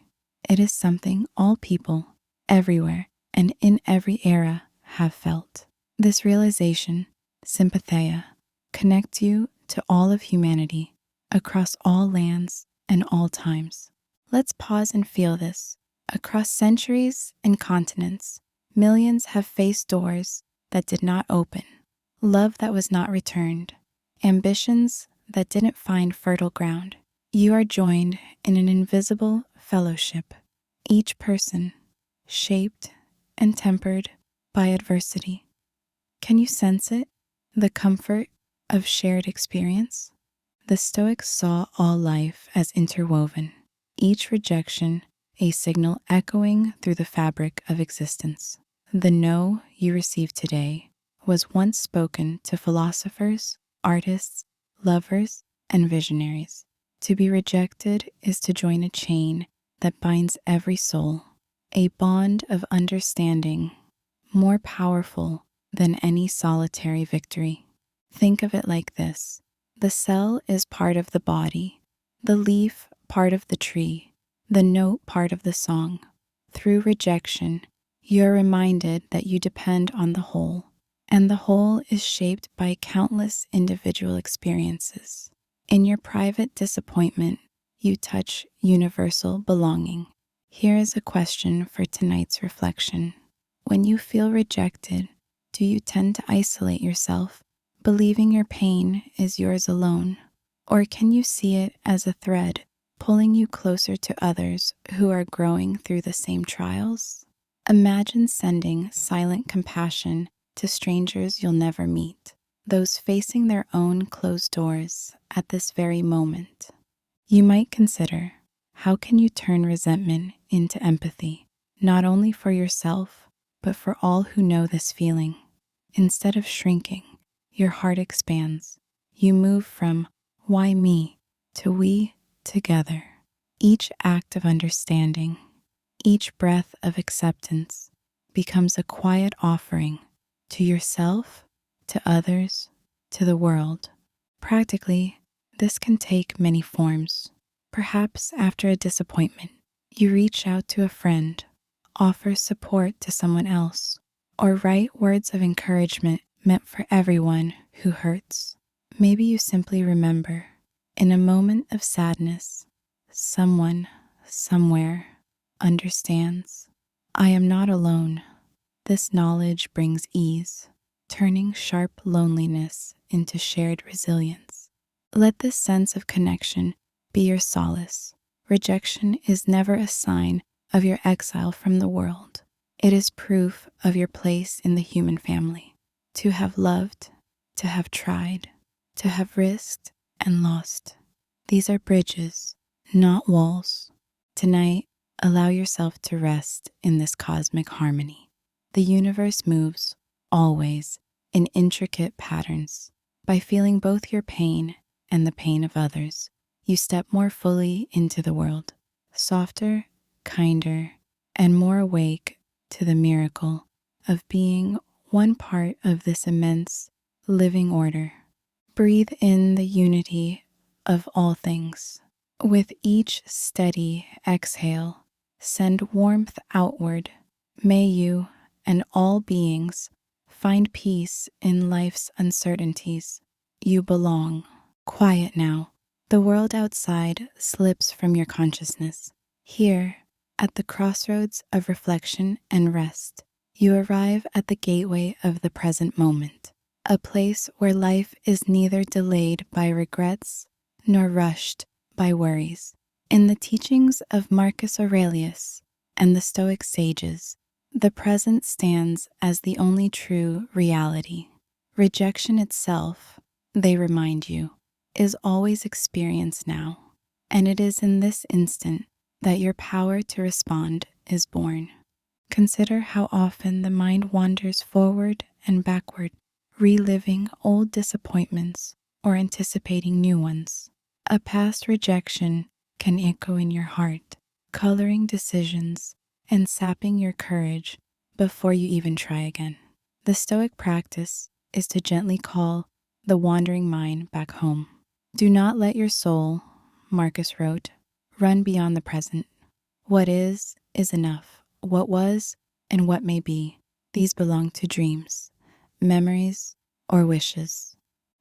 It is something all people, everywhere, and in every era have felt. This realization, sympatheia, connects you to all of humanity across all lands and all times. Let's pause and feel this. Across centuries and continents, millions have faced doors that did not open, love that was not returned, ambitions that didn't find fertile ground. You are joined in an invisible fellowship, each person shaped and tempered by adversity. Can you sense it? The comfort of shared experience? The Stoics saw all life as interwoven, each rejection a signal echoing through the fabric of existence. The no you receive today was once spoken to philosophers, artists, lovers, and visionaries. To be rejected is to join a chain that binds every soul, a bond of understanding more powerful than any solitary victory. Think of it like this. The cell is part of the body, the leaf part of the tree, the note part of the song. Through rejection, you're reminded that you depend on the whole, and the whole is shaped by countless individual experiences. In your private disappointment, you touch universal belonging. Here is a question for tonight's reflection. When you feel rejected, do you tend to isolate yourself, believing your pain is yours alone? Or can you see it as a thread pulling you closer to others who are growing through the same trials? Imagine sending silent compassion to strangers you'll never meet, those facing their own closed doors at this very moment. You might consider, how can you turn resentment into empathy, not only for yourself, but for all who know this feeling? Instead of shrinking, your heart expands. You move from why me to we together. Each act of understanding, each breath of acceptance becomes a quiet offering to yourself, to others, to the world. Practically, this can take many forms. Perhaps after a disappointment, you reach out to a friend, offer support to someone else, or write words of encouragement meant for everyone who hurts. Maybe you simply remember, in a moment of sadness, someone, somewhere, understands. I am not alone. This knowledge brings ease, turning sharp loneliness into shared resilience. Let this sense of connection be your solace. Rejection is never a sign of your exile from the world. It is proof of your place in the human family. To have loved, to have tried, to have risked and lost. These are bridges, not walls. Tonight, allow yourself to rest in this cosmic harmony. The universe moves, always, in intricate patterns. By feeling both your pain and the pain of others, you step more fully into the world, softer, kinder, and more awake to the miracle of being one part of this immense living order. Breathe in the unity of all things. With each steady exhale, send warmth outward. May you and all beings find peace in life's uncertainties. You belong. Quiet now. The world outside slips from your consciousness. Here, at the crossroads of reflection and rest, you arrive at the gateway of the present moment, a place where life is neither delayed by regrets nor rushed by worries. In the teachings of Marcus Aurelius and the Stoic sages, the present stands as the only true reality. Rejection itself, they remind you, is always experienced now, and it is in this instant that your power to respond is born. Consider how often the mind wanders forward and backward, reliving old disappointments or anticipating new ones. A past rejection can echo in your heart, coloring decisions and sapping your courage before you even try again. The Stoic practice is to gently call the wandering mind back home. Do not let your soul, Marcus wrote, run beyond the present. What is enough. What was and what may be, these belong to dreams, memories, or wishes.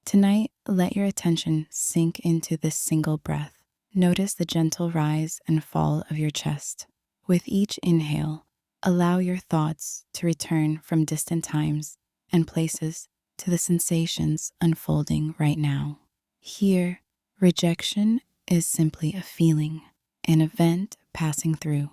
Tonight, let your attention sink into this single breath. Notice the gentle rise and fall of your chest. With each inhale, allow your thoughts to return from distant times and places to the sensations unfolding right now. Here, rejection is simply a feeling, an event passing through,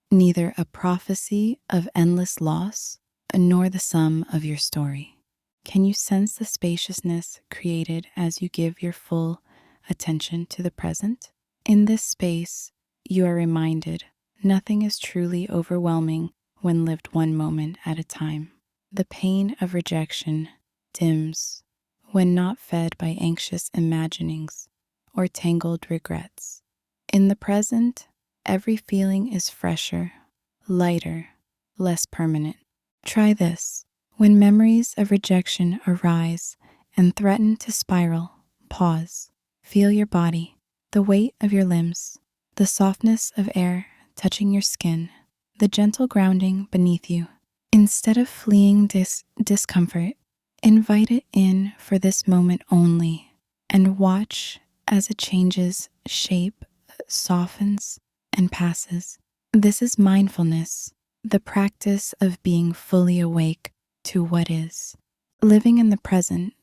neither a prophecy of endless loss nor the sum of your story. Can you sense the spaciousness created as you give your full attention to the present? In this space, you are reminded nothing is truly overwhelming when lived one moment at a time. The pain of rejection dims when not fed by anxious imaginings or tangled regrets. In the present, every feeling is fresher, lighter, less permanent. Try this. When memories of rejection arise and threaten to spiral, pause. Feel your body, the weight of your limbs, the softness of air touching your skin, the gentle grounding beneath you. Instead of fleeing discomfort, invite it in for this moment only and watch as it changes shape, softens, and passes. This is mindfulness, the practice of being fully awake to what is. Living in the present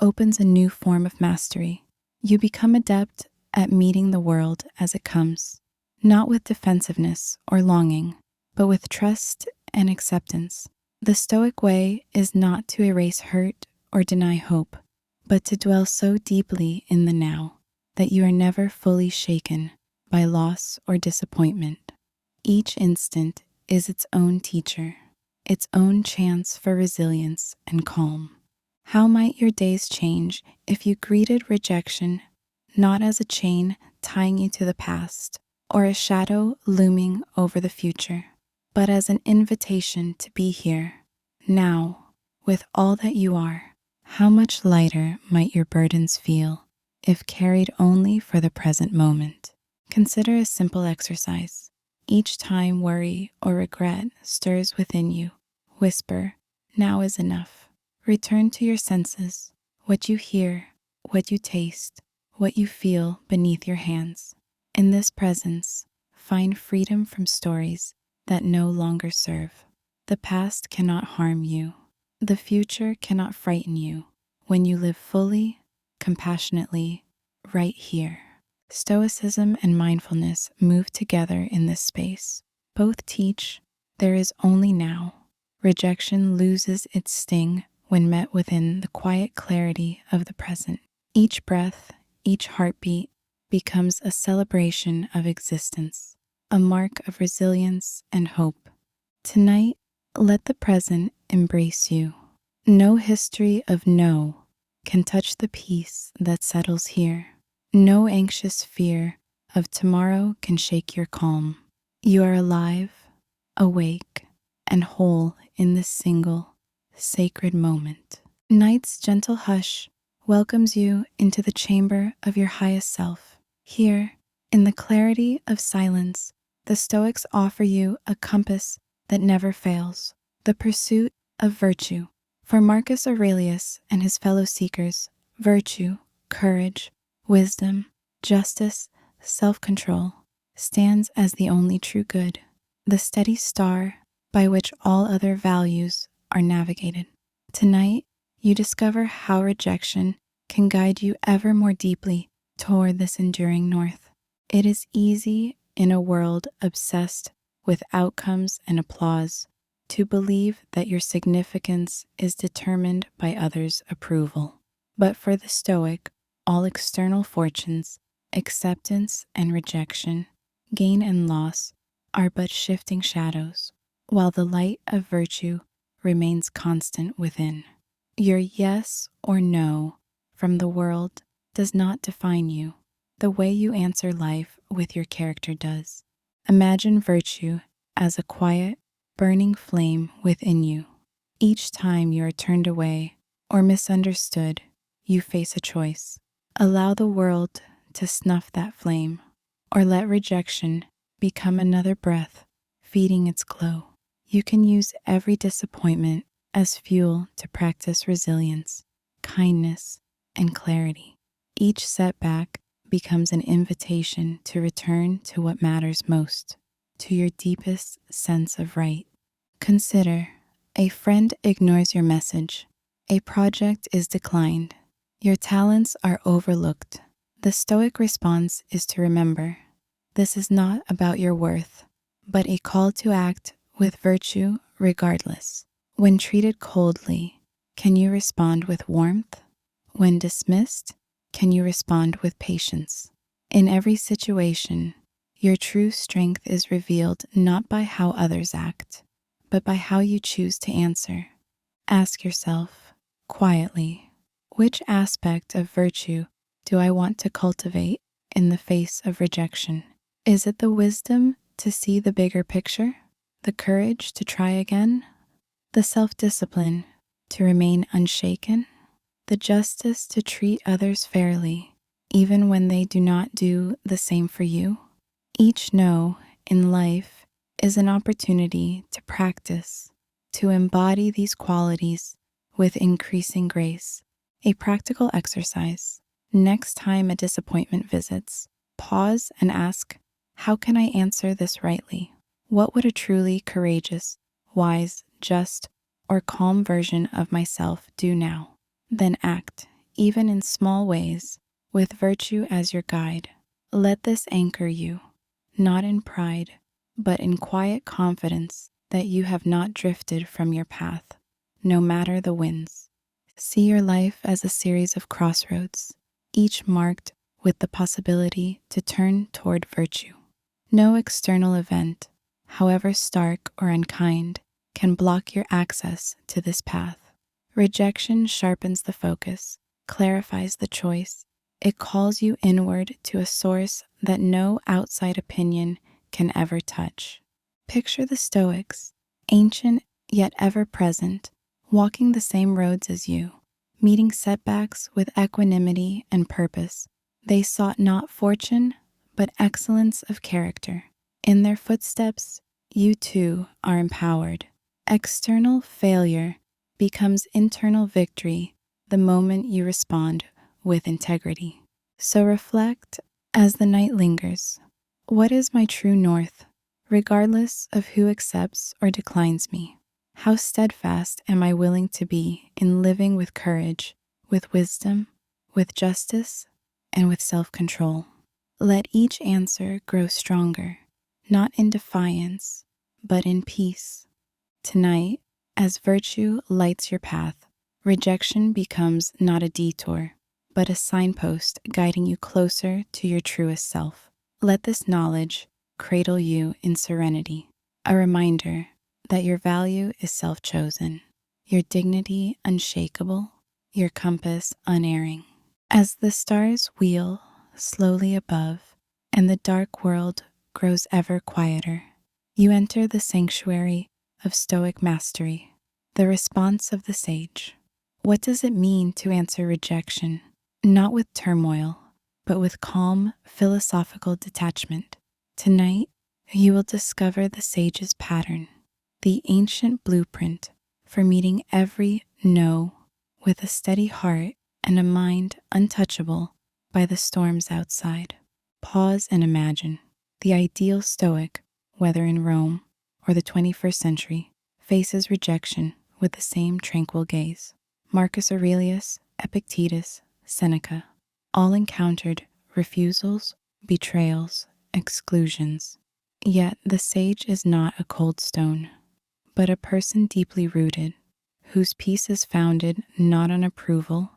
opens a new form of mastery. You become adept at meeting the world as it comes, not with defensiveness or longing, but with trust and acceptance. The Stoic way is not to erase hurt or deny hope, but to dwell so deeply in the now that you are never fully shaken by loss or disappointment. Each instant is its own teacher, its own chance for resilience and calm. How might your days change if you greeted rejection not as a chain tying you to the past or a shadow looming over the future, but as an invitation to be here, now, with all that you are? How much lighter might your burdens feel if carried only for the present moment? Consider a simple exercise. Each time worry or regret stirs within you, whisper, "Now is enough." Return to your senses, what you hear, what you taste, what you feel beneath your hands. In this presence, find freedom from stories that no longer serve. The past cannot harm you. The future cannot frighten you when you live fully, compassionately, right here. Stoicism and mindfulness move together in this space. Both teach there is only now. Rejection loses its sting when met within the quiet clarity of the present. Each breath, each heartbeat becomes a celebration of existence, a mark of resilience and hope. Tonight, let the present embrace you. No history of no can touch the peace that settles here. No anxious fear of tomorrow can shake your calm. You are alive, awake, and whole in this single, sacred moment. Night's gentle hush welcomes you into the chamber of your highest self. Here, in the clarity of silence, the Stoics offer you a compass that never fails, the pursuit of virtue. For Marcus Aurelius and his fellow seekers, virtue, courage, wisdom, justice, self-control stands as the only true good, the steady star by which all other values are navigated. Tonight, you discover how rejection can guide you ever more deeply toward this enduring north. It is easy in a world obsessed with outcomes and applause to believe that your significance is determined by others' approval. But for the Stoic, all external fortunes, acceptance and rejection, gain and loss are but shifting shadows, while the light of virtue remains constant within. Your yes or no from the world does not define you. The way you answer life with your character does. Imagine virtue as a quiet, burning flame within you. Each time you are turned away or misunderstood, you face a choice. Allow the world to snuff that flame, or let rejection become another breath, feeding its glow. You can use every disappointment as fuel to practice resilience, kindness, and clarity. Each setback becomes an invitation to return to what matters most, to your deepest sense of right. Consider: a friend ignores your message, a project is declined, your talents are overlooked. The Stoic response is to remember, this is not about your worth, but a call to act with virtue regardless. When treated coldly, can you respond with warmth? When dismissed, can you respond with patience? In every situation, your true strength is revealed not by how others act, but by how you choose to answer. Ask yourself, quietly, which aspect of virtue do I want to cultivate in the face of rejection? Is it the wisdom to see the bigger picture, the courage to try again, the self-discipline to remain unshaken, the justice to treat others fairly, even when they do not do the same for you? Each no in life is an opportunity to practice, to embody these qualities with increasing grace. A practical exercise: next time a disappointment visits, pause and ask, how can I answer this rightly? What would a truly courageous, wise, just, or calm version of myself do now? Then act, even in small ways, with virtue as your guide. Let this anchor you, not in pride, but in quiet confidence that you have not drifted from your path, no matter the winds. See your life as a series of crossroads, each marked with the possibility to turn toward virtue. No external event, however stark or unkind, can block your access to this path. Rejection sharpens the focus, clarifies the choice. It calls you inward to a source that no outside opinion can ever touch. Picture the Stoics, ancient yet ever present, walking the same roads as you, meeting setbacks with equanimity and purpose. They sought not fortune, but excellence of character. In their footsteps, you too are empowered. External failure becomes internal victory the moment you respond with integrity. So reflect as the night lingers. What is my true north, regardless of who accepts or declines me? How steadfast am I willing to be in living with courage, with wisdom, with justice, and with self-control? Let each answer grow stronger, not in defiance, but in peace. Tonight, as virtue lights your path, rejection becomes not a detour, but a signpost guiding you closer to your truest self. Let this knowledge cradle you in serenity, a reminder that your value is self-chosen, your dignity unshakable, your compass unerring. As the stars wheel slowly above and the dark world grows ever quieter, you enter the sanctuary of Stoic mastery, the response of the sage. What does it mean to answer rejection, not with turmoil, but with calm, philosophical detachment? Tonight, you will discover the sage's pattern, the ancient blueprint for meeting every no with a steady heart and a mind untouchable by the storms outside. Pause and imagine. The ideal Stoic, whether in Rome or the 21st century, faces rejection with the same tranquil gaze. Marcus Aurelius, Epictetus, Seneca, all encountered refusals, betrayals, exclusions. Yet the sage is not a cold stone, but a person deeply rooted, whose peace is founded not on approval,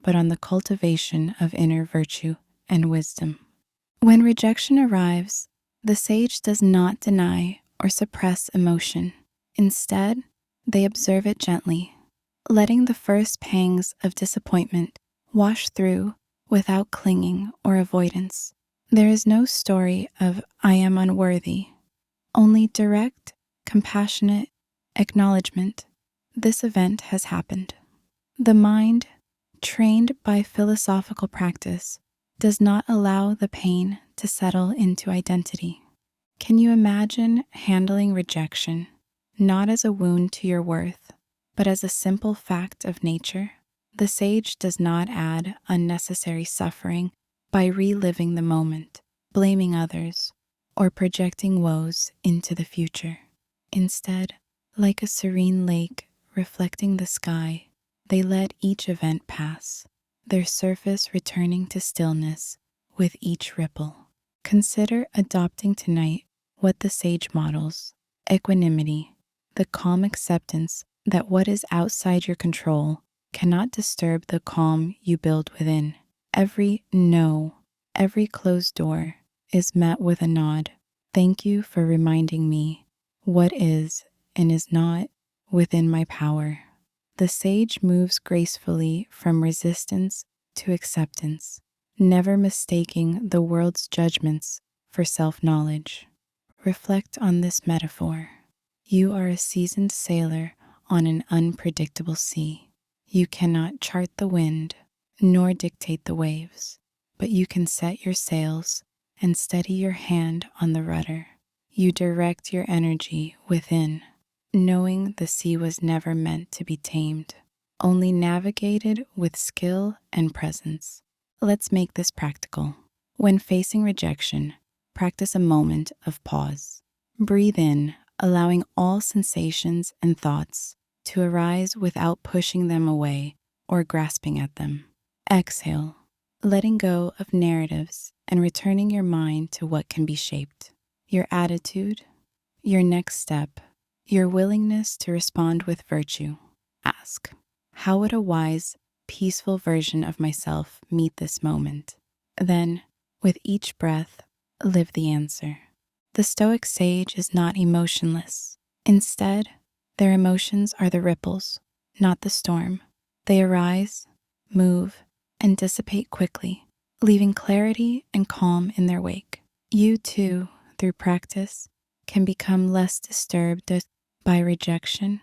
but on the cultivation of inner virtue and wisdom. When rejection arrives, the sage does not deny or suppress emotion. Instead, they observe it gently, letting the first pangs of disappointment wash through without clinging or avoidance. There is no story of "I am unworthy," only direct, compassionate acknowledgement. This event has happened. The mind, trained by philosophical practice, does not allow the pain to settle into identity. Can you imagine handling rejection, not as a wound to your worth, but as a simple fact of nature? The sage does not add unnecessary suffering by reliving the moment, blaming others, or projecting woes into the future. Instead, like a serene lake reflecting the sky, they let each event pass, their surface returning to stillness with each ripple. Consider adopting tonight what the sage models: equanimity, the calm acceptance that what is outside your control cannot disturb the calm you build within. Every no, every closed door is met with a nod. Thank you for reminding me what is and is not within my power. The sage moves gracefully from resistance to acceptance, never mistaking the world's judgments for self-knowledge. Reflect on this metaphor. You are a seasoned sailor on an unpredictable sea. You cannot chart the wind, nor dictate the waves, but you can set your sails and steady your hand on the rudder. You direct your energy within, knowing the sea was never meant to be tamed, only navigated with skill and presence. Let's make this practical. When facing rejection, practice a moment of pause. Breathe in, allowing all sensations and thoughts to arise without pushing them away or grasping at them. Exhale, letting go of narratives and returning your mind to what can be shaped. Your attitude, your next step, your willingness to respond with virtue. Ask, how would a wise, peaceful version of myself meet this moment? Then, with each breath, live the answer. The Stoic sage is not emotionless. Instead, their emotions are the ripples, not the storm. They arise, move, and dissipate quickly, leaving clarity and calm in their wake. You too, through practice, can become less disturbed by rejection,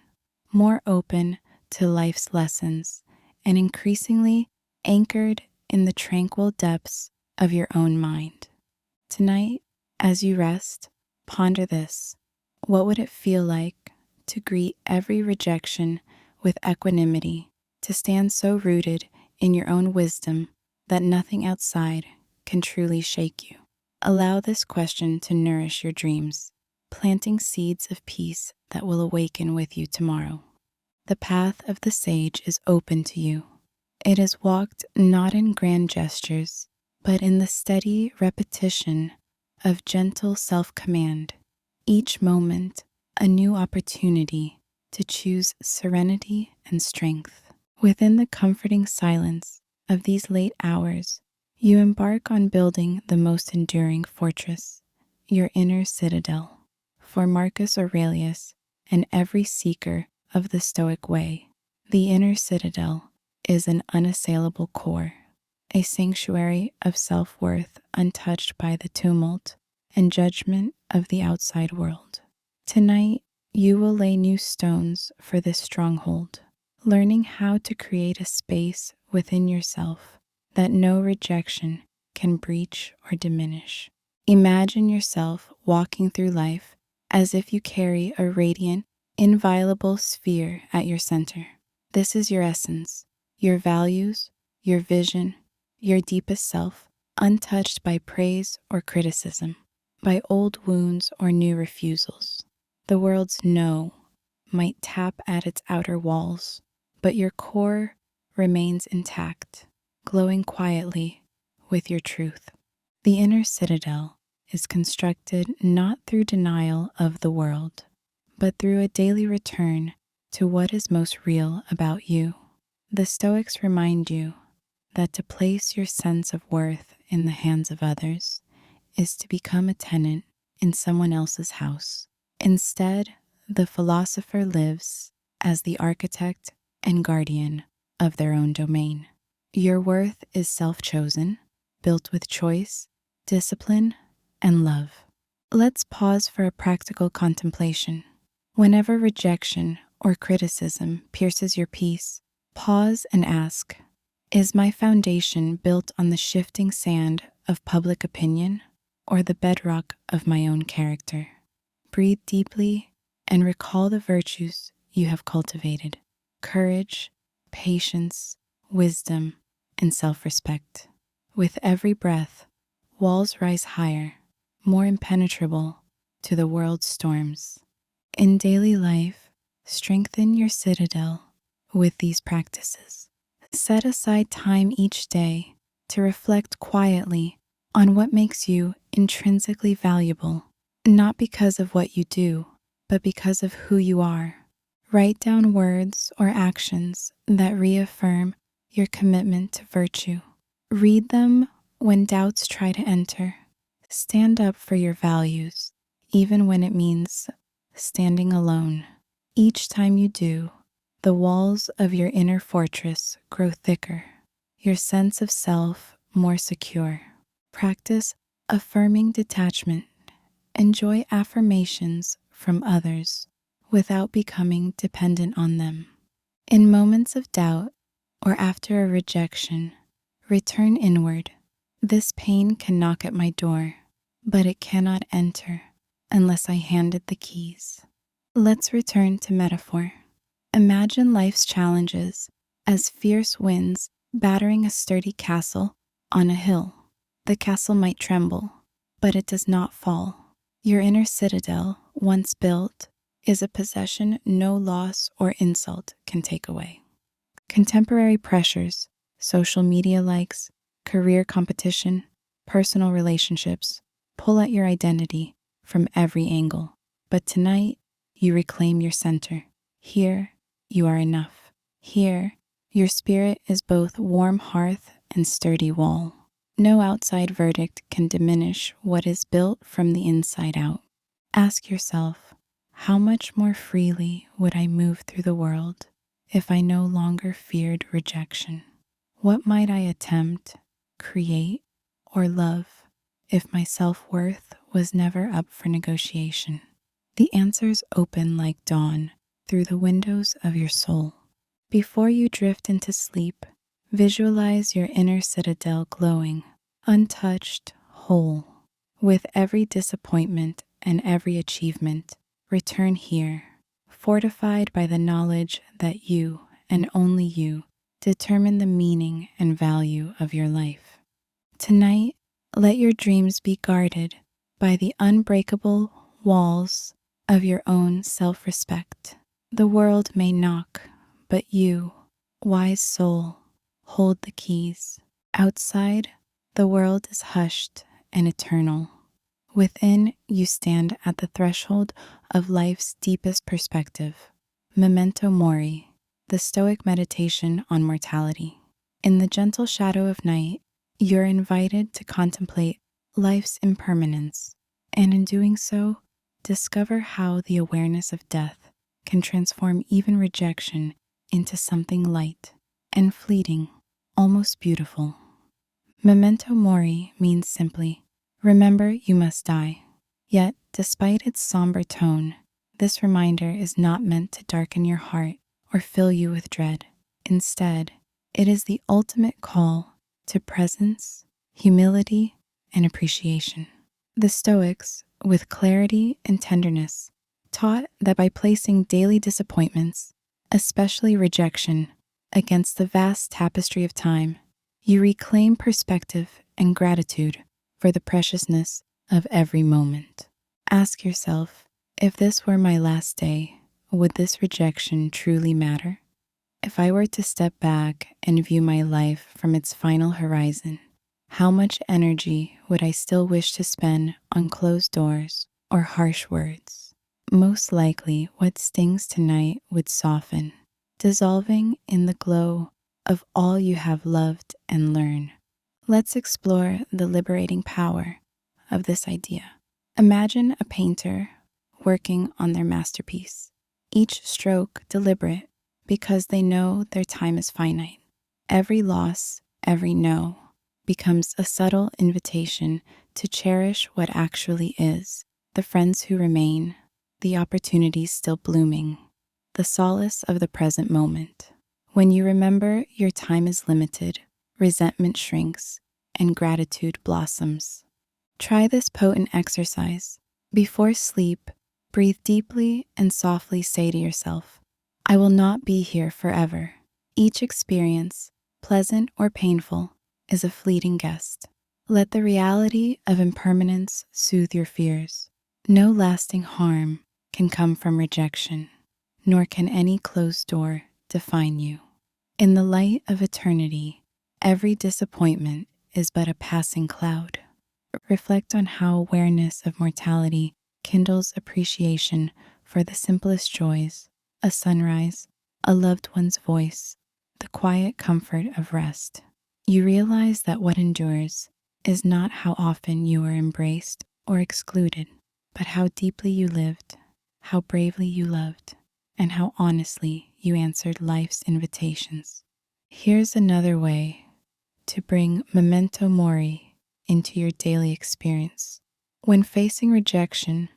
more open to life's lessons, and increasingly anchored in the tranquil depths of your own mind. Tonight, as you rest, ponder this. What would it feel like to greet every rejection with equanimity, to stand so rooted in your own wisdom that nothing outside can truly shake you? Allow this question to nourish your dreams, planting seeds of peace that will awaken with you tomorrow. The path of the sage is open to you. It is walked not in grand gestures, but in the steady repetition of gentle self-command. Each moment, a new opportunity to choose serenity and strength. Within the comforting silence of these late hours, you embark on building the most enduring fortress, your inner citadel. For Marcus Aurelius and every seeker of the Stoic way, the inner citadel is an unassailable core, a sanctuary of self-worth untouched by the tumult and judgment of the outside world. Tonight, you will lay new stones for this stronghold, learning how to create a space within yourself that no rejection can breach or diminish. Imagine yourself walking through life as if you carry a radiant, inviolable sphere at your center. This is your essence, your values, your vision, your deepest self, untouched by praise or criticism, by old wounds or new refusals. The world's no might tap at its outer walls, but your core remains intact, glowing quietly with your truth. The inner citadel is constructed not through denial of the world, but through a daily return to what is most real about you. The Stoics remind you that to place your sense of worth in the hands of others is to become a tenant in someone else's house. Instead, the philosopher lives as the architect and guardian of their own domain. Your worth is self-chosen, built with choice, discipline, and love. Let's pause for a practical contemplation. Whenever rejection or criticism pierces your peace, pause and ask, is my foundation built on the shifting sand of public opinion or the bedrock of my own character? Breathe deeply and recall the virtues you have cultivated: courage, patience, wisdom, and self-respect. With every breath, walls rise higher, more impenetrable to the world's storms. In daily life, strengthen your citadel with these practices. Set aside time each day to reflect quietly on what makes you intrinsically valuable, not because of what you do, but because of who you are. Write down words or actions that reaffirm your commitment to virtue. Read them when doubts try to enter. Stand up for your values, even when it means standing alone. Each time you do, the walls of your inner fortress grow thicker, your sense of self more secure. Practice affirming detachment. Enjoy affirmations from others without becoming dependent on them. In moments of doubt or after a rejection, return inward. This pain can knock at my door, but it cannot enter unless I hand it the keys. Let's return to metaphor. Imagine life's challenges as fierce winds battering a sturdy castle on a hill. The castle might tremble, but it does not fall. Your inner citadel, once built, is a possession no loss or insult can take away. Contemporary pressures, social media likes, career competition, personal relationships pull at your identity from every angle. But tonight, you reclaim your center. Here, you are enough. Here, your spirit is both warm hearth and sturdy wall. No outside verdict can diminish what is built from the inside out. Ask yourself, how much more freely would I move through the world if I no longer feared rejection? What might I attempt, create, or love if my self-worth was never up for negotiation? The answers open like dawn through the windows of your soul. Before you drift into sleep, visualize your inner citadel glowing, untouched, whole. With every disappointment and every achievement, return here, fortified by the knowledge that you, and only you, determine the meaning and value of your life. Tonight, let your dreams be guarded by the unbreakable walls of your own self-respect. The world may knock, but you, wise soul, hold the keys. Outside, the world is hushed and eternal. Within, you stand at the threshold of life's deepest perspective. Momento mori, the Stoic meditation on mortality. In the gentle shadow of night, you're invited to contemplate life's impermanence, and in doing so, discover how the awareness of death can transform even rejection into something light and fleeting, almost beautiful. Memento mori means simply, remember you must die. Yet, despite its somber tone, this reminder is not meant to darken your heart or fill you with dread. Instead, it is the ultimate call to presence, humility, and appreciation. The Stoics, with clarity and tenderness, taught that by placing daily disappointments, especially rejection, against the vast tapestry of time, you reclaim perspective and gratitude for the preciousness of every moment. Ask yourself, if this were my last day, would this rejection truly matter? If I were to step back and view my life from its final horizon, how much energy would I still wish to spend on closed doors or harsh words? Most likely, what stings tonight would soften, dissolving in the glow of all you have loved and learned. Let's explore the liberating power of this idea. Imagine a painter working on their masterpiece, each stroke deliberate because they know their time is finite. Every loss, every no, becomes a subtle invitation to cherish what actually is the friends who remain, the opportunities still blooming, the solace of the present moment. When you remember your time is limited, resentment shrinks, and gratitude blossoms. Try this potent exercise. Before sleep, breathe deeply and softly say to yourself, I will not be here forever. Each experience, pleasant or painful, is a fleeting guest. Let the reality of impermanence soothe your fears. No lasting harm can come from rejection, nor can any closed door define you. In the light of eternity, every disappointment is but a passing cloud. Reflect on how awareness of mortality kindles appreciation for the simplest joys, a sunrise, a loved one's voice, the quiet comfort of rest. You realize that what endures is not how often you are embraced or excluded, but how deeply you lived, how bravely you loved, and how honestly you answered life's invitations. Here's another way to bring memento mori into your daily experience. When facing rejection,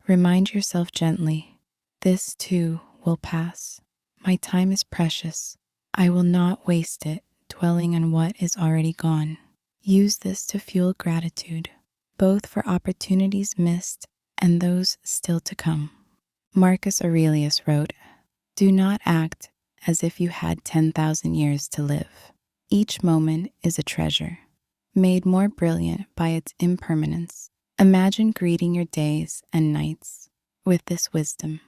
remind yourself gently, this too will pass. My time is precious. I will not waste it dwelling on what is already gone. Use this to fuel gratitude, both for opportunities missed and those still to come. Marcus Aurelius wrote, do not act as if you had 10,000 years to live. Each moment is a treasure, made more brilliant by its impermanence. Imagine greeting your days and nights with this wisdom,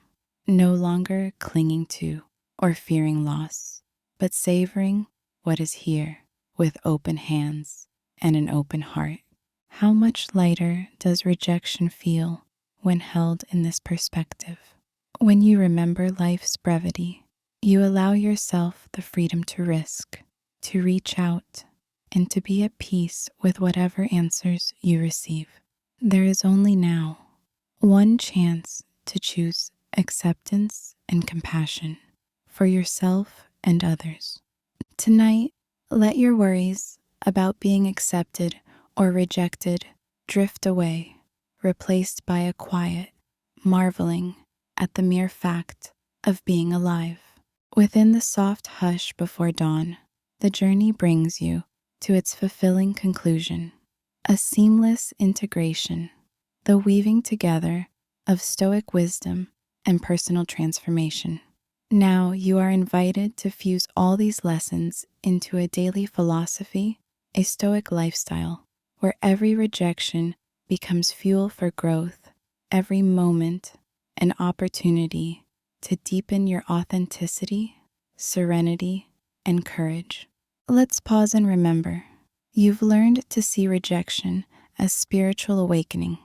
no longer clinging to or fearing loss, but savoring what is here with open hands and an open heart. How much lighter does rejection feel when held in this perspective? When you remember life's brevity, you allow yourself the freedom to risk, to reach out, and to be at peace with whatever answers you receive. There is only now one chance to choose acceptance and compassion for yourself and others. Tonight, let your worries about being accepted or rejected drift away, replaced by a quiet, marveling at the mere fact of being alive. Within the soft hush before dawn, the journey brings you to its fulfilling conclusion, a seamless integration, the weaving together of Stoic wisdom and personal transformation. Now you are invited to fuse all these lessons into a daily philosophy, a Stoic lifestyle, where every rejection becomes fuel for growth, every moment an opportunity to deepen your authenticity, serenity, and courage. Let's pause and remember, you've learned to see rejection as spiritual awakening,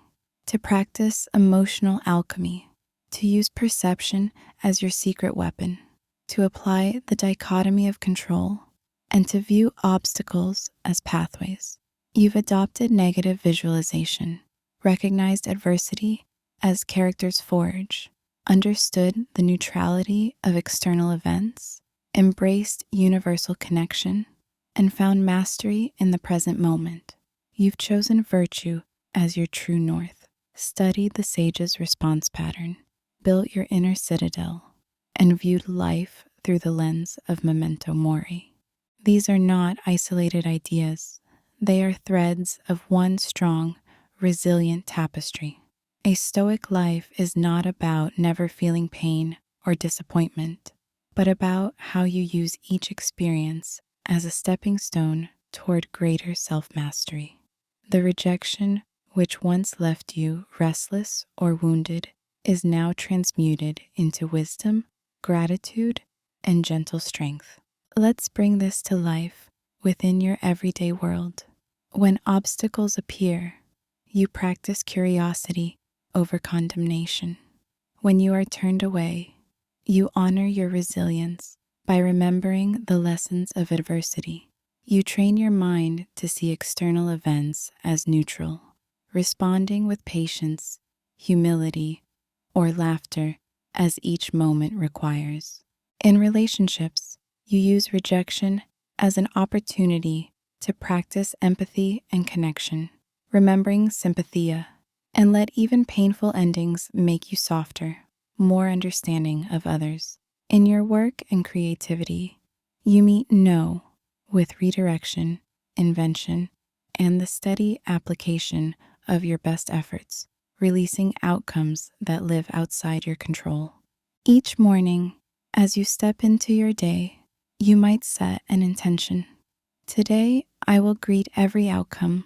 to practice emotional alchemy, to use perception as your secret weapon, to apply the dichotomy of control, and to view obstacles as pathways. You've adopted negative visualization, recognized adversity as character's forge, understood the neutrality of external events, embraced universal connection, and found mastery in the present moment. You've chosen virtue as your true north, studied the sage's response pattern, built your inner citadel, and viewed life through the lens of memento mori. These are not isolated ideas. They are threads of one strong, resilient tapestry. A Stoic life is not about never feeling pain or disappointment, but about how you use each experience as a stepping stone toward greater self-mastery. The rejection which once left you restless or wounded is now transmuted into wisdom, gratitude, and gentle strength. Let's bring this to life within your everyday world. When obstacles appear, you practice curiosity over condemnation. When you are turned away, you honor your resilience by remembering the lessons of adversity. You train your mind to see external events as neutral, responding with patience, humility, or laughter as each moment requires. In relationships, you use rejection as an opportunity to practice empathy and connection, remembering sympathia, And let even painful endings make you softer, more understanding of others. In your work and creativity, you meet no with redirection, invention, and the steady application of your best efforts, releasing outcomes that live outside your control. Each morning, as you step into your day, you might set an intention. Today, I will greet every outcome,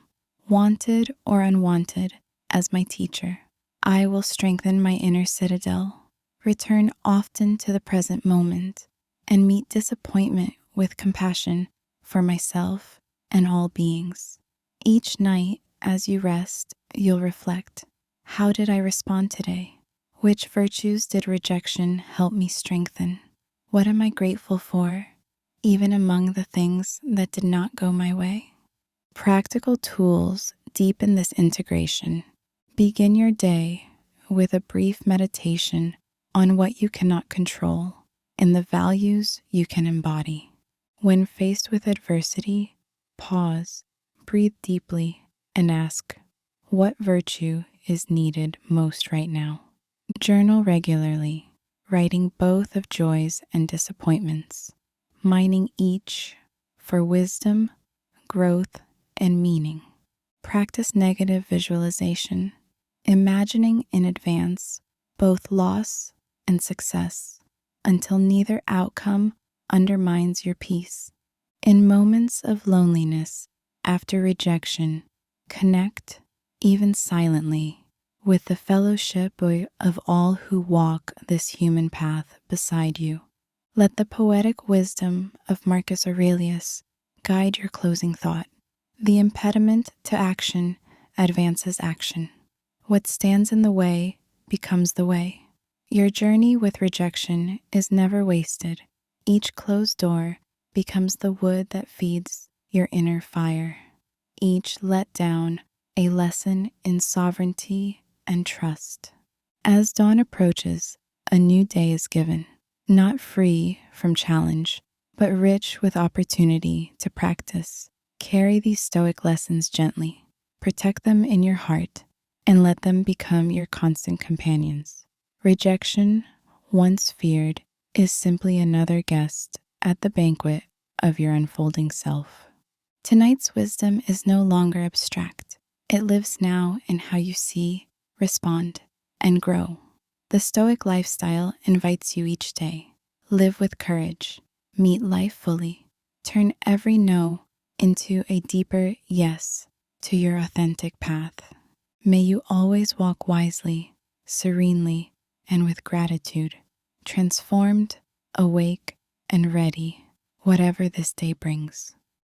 wanted or unwanted, as my teacher. I will strengthen my inner citadel, return often to the present moment, and meet disappointment with compassion for myself and all beings. Each night, as you rest, you'll reflect. How did I respond today? Which virtues did rejection help me strengthen? What am I grateful for, even among the things that did not go my way? Practical tools deepen this integration. Begin your day with a brief meditation on what you cannot control and the values you can embody. When faced with adversity, pause, breathe deeply, and ask, what virtue is needed most right now? Journal regularly, writing both of joys and disappointments, mining each for wisdom, growth, and meaning. Practice negative visualization, imagining in advance both loss and success until neither outcome undermines your peace. In moments of loneliness after rejection, connect, even silently, with the fellowship of all who walk this human path beside you. Let the poetic wisdom of Marcus Aurelius guide your closing thought. The impediment to action advances action. What stands in the way becomes the way. Your journey with rejection is never wasted. Each closed door becomes the wood that feeds your inner fire. Each letdown a lesson in sovereignty and trust. As dawn approaches, a new day is given, not free from challenge, but rich with opportunity to practice. Carry these Stoic lessons gently, protect them in your heart, and let them become your constant companions. Rejection, once feared, is simply another guest at the banquet of your unfolding self. Tonight's wisdom is no longer abstract. It lives now in how you see, respond, and grow. The Stoic lifestyle invites you each day. Live with courage, meet life fully, turn every no into a deeper yes to your authentic path. May you always walk wisely, serenely, and with gratitude, transformed, awake, and ready, whatever this day brings.